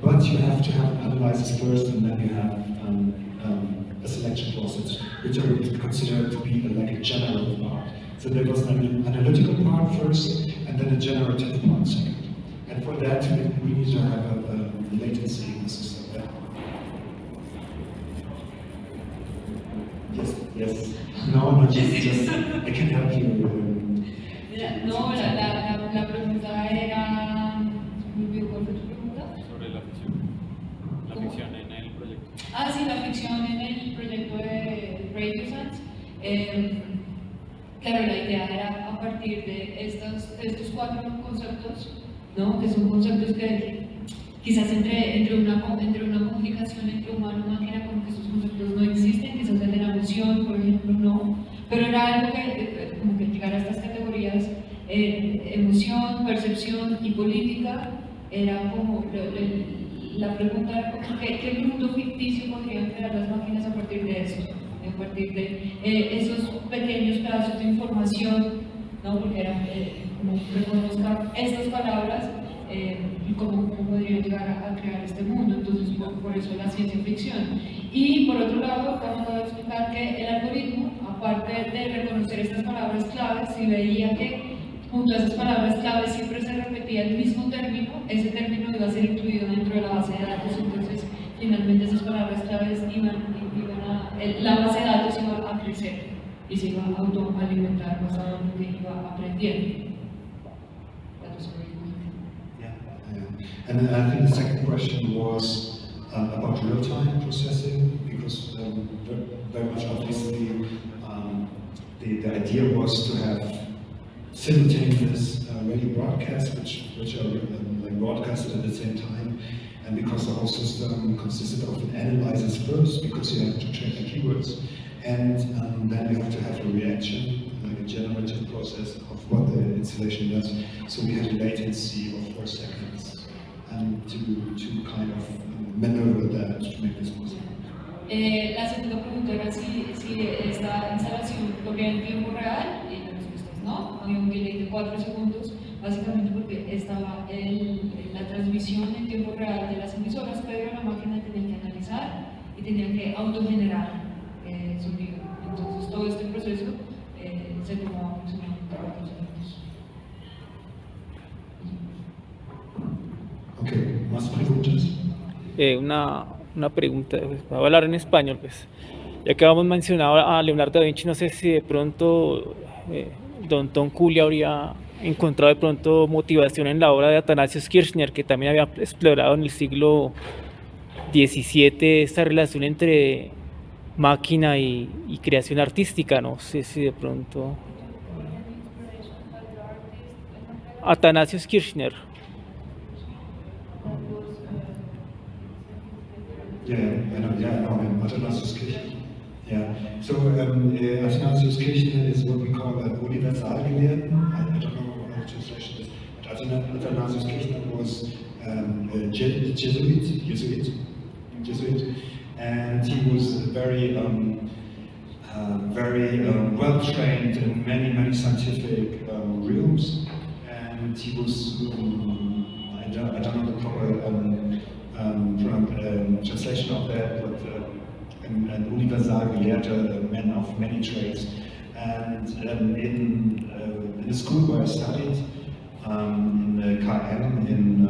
But you have to have an analysis first, and then you have a selection process, which I would consider to be like a generative part. So there was an analytical part first, and then a generative part second. And for that, we need to have a latency in the system. Yeah. Yes. No, just I can help you. No, la pregunta era, ¿me olvidó cuál fue tu pregunta? Sobre la ficción en el proyecto. Ah, sí, la ficción en el proyecto de Radio Science. Claro, la idea era a partir de estos 4 conceptos, ¿no? Que son conceptos que quizás entre una comunicación entre humano y máquina, como que esos conceptos no existen, quizás el de la emoción, por ejemplo, no, pero era algo que como que llegar a estas categorías, emoción, percepción y política, era como la pregunta era como ¿qué mundo ficticio podrían crear las máquinas a partir de eso? A partir de esos pequeños pedazos de información, ¿no? Porque eran como reconozcan estas palabras y cómo podrían llegar a crear este mundo. Entonces, por eso la ciencia ficción. Y por otro lado, vamos a explicar que el algoritmo, aparte de reconocer estas palabras claves, si veía que junto a esas palabras claves siempre se repetía el mismo término, ese término iba a ser incluido dentro de la base de datos. Entonces, finalmente esas palabras claves la base de datos iba a crecer y se iba a autoalimentar basado en lo que iba aprendiendo. And I think the second question was about real-time processing, because very much obviously the idea was to have simultaneous radio broadcasts, which are like broadcasted at the same time, and because the whole system consisted of analyzers first, because you have to check the keywords, and then you have to have a reaction, like a generative process of what the installation does. So we had a latency of 4 seconds. To kind of maneuver that to make this possible. La segunda pregunta era si esta instalación corría en tiempo real, y la respuesta es no. Había un delay de 4 segundos, básicamente porque estaba la transmisión en tiempo real de las emisoras, pero la máquina tenía que analizar y tenía que autogenerar sonido. Entonces todo este proceso se tomó aproximadamente 4 segundos. Okay, más preguntas. una pregunta, pues, voy a hablar en español, pues. Ya que hemos mencionado a Leonardo da Vinci, no sé si de pronto don Thom Kubli habría encontrado de pronto motivación en la obra de Athanasius Kirchner, que también había explorado en el siglo XVII esta relación entre máquina y creación artística. No sé si de pronto... Athanasius Kirchner. Athanasius Kirchner. Yeah. So Athanasius Kirchner is what we call an Universalgelehrten. I don't know what the translation is, but Athanasius Kirchner was a Jesuit, and he was very well trained in many scientific realms, and he was I don't know the proper translation of that, but an Universalgelehrter, a man of many trades. And in the school where I studied, in the KM in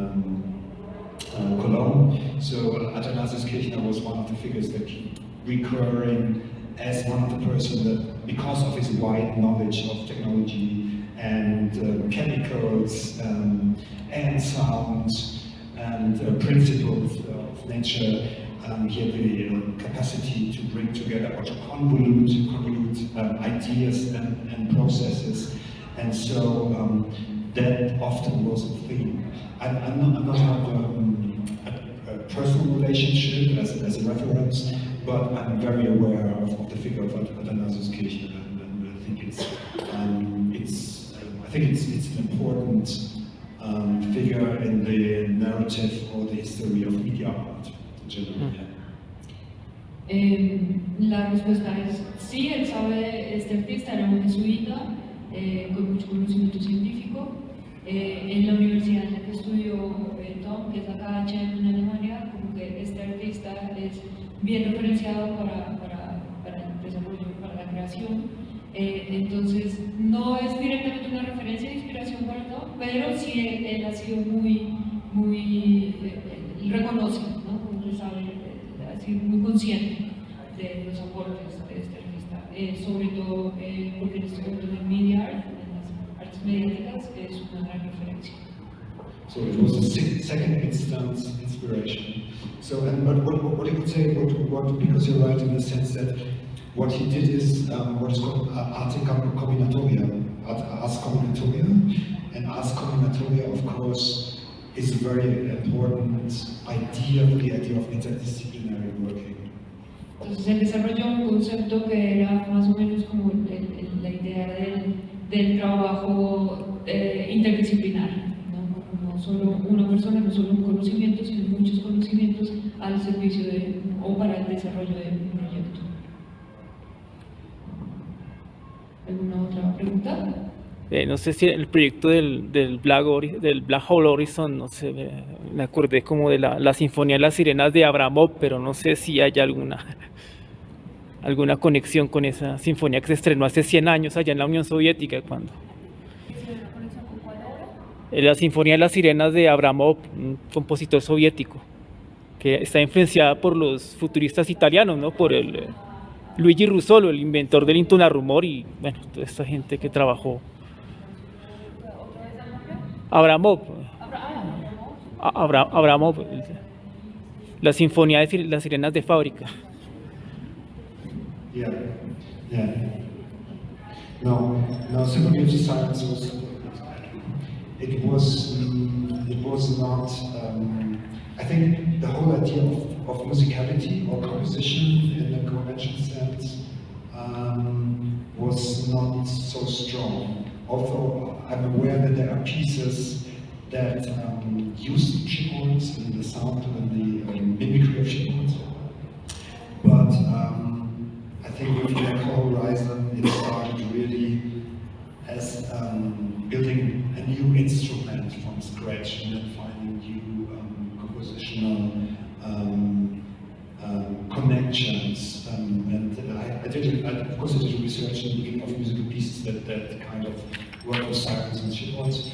Cologne, so Athanasius Kirchner was one of the figures that keep recurring as one of the persons that, because of his wide knowledge of technology and chemicals and sounds and principles of nature, he had the capacity to bring together or to convolute ideas and processes, and so that often was a theme. I'm not have a personal relationship as a reference, but I'm very aware of the figure of Athanasius Kirchner, and I think it's an important figure in the narrative or the history of media art in general. La respuesta es sí, él sabe, este artista era un jesuita con mucho conocimiento científico. En la universidad en la que estudió Thom, que es la KHM en Alemania, como que este artista es bien referenciado para el desarrollo, para la creación. Entonces, no es directamente una referencia de inspiración para Thom, pero sí él ha sido muy reconoce, ¿no? Como que sabe, ha sido muy consciente de los aportes de este artista, sobre todo porque en este momento del media art, en las artes mediáticas, es una gran referencia. So it was a second instance inspiration. So, but what you could say, because you're right in the sense that what he did is what is called ars combinatoria, and ars combinatoria, of course, is a very important idea for the idea of interdisciplinary working. Entonces él desarrolló un concepto que era más o menos como la idea del trabajo interdisciplinario, ¿no? No solo una persona, no solo un conocimiento, sino muchos conocimientos al servicio o para el desarrollo de un proyecto. ¿Alguna otra pregunta? No sé si el proyecto del Black Hole Horizon, no sé, me acordé como de la Sinfonía de las Sirenas de Abramov, pero no sé si hay alguna conexión con esa sinfonía que se estrenó hace 100 años allá en la Unión Soviética. Cuando la Sinfonía de las Sirenas de Abramov, un compositor soviético, que está influenciada por los futuristas italianos, ¿no? Por el Luigi Russolo, el inventor del intonarrumor, y bueno, toda esta gente que trabajó. Abramov, la Sinfonía de las Sirenas de Fábrica. Yeah. No, Symphony of the Silence was. It was not. I think the whole idea of musicality or composition in the conventional sense was not so strong. Although I'm aware that there are pieces that use chipboards and the sound and the mimicry of chipboards, but I think with Black Hole Horizon it started really as building a new instrument from scratch and then finding new compositional connections. And I did research in the beginning of musical pieces that kind of work with sirens and chipboards.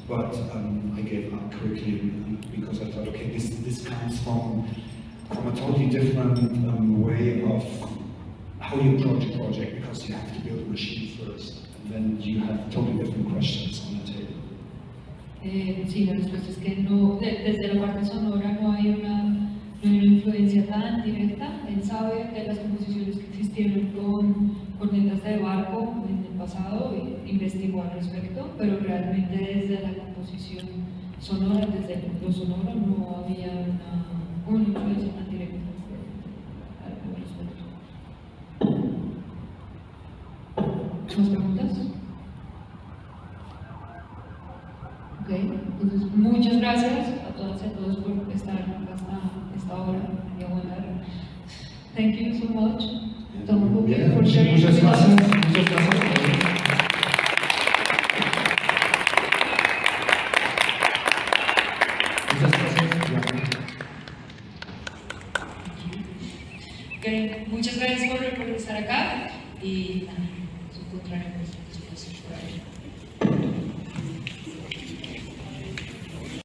but I gave up quickly because I thought, okay, this comes from a totally different way of how you approach a project, because you have to build a machine first, and then you have totally different questions on the table. Sí, la respuesta es que no, desde la parte sonora no hay una influencia tan directa. Él sabe de las composiciones que existieron con cornetas de barco en el pasado e investigó al respecto, pero realmente desde la composición sonora, desde lo sonoro, no había una influencia tan directa al respecto. ¿Más preguntas? Ok, entonces muchas gracias a todas y a todos por estar hasta esta hora y aguantar. Thank you so much, Thom Kubli, for sharing Muchas with gracias. us. Muchas gracias. Okay, muchas gracias por estar acá y nos encontraremos después por ahí.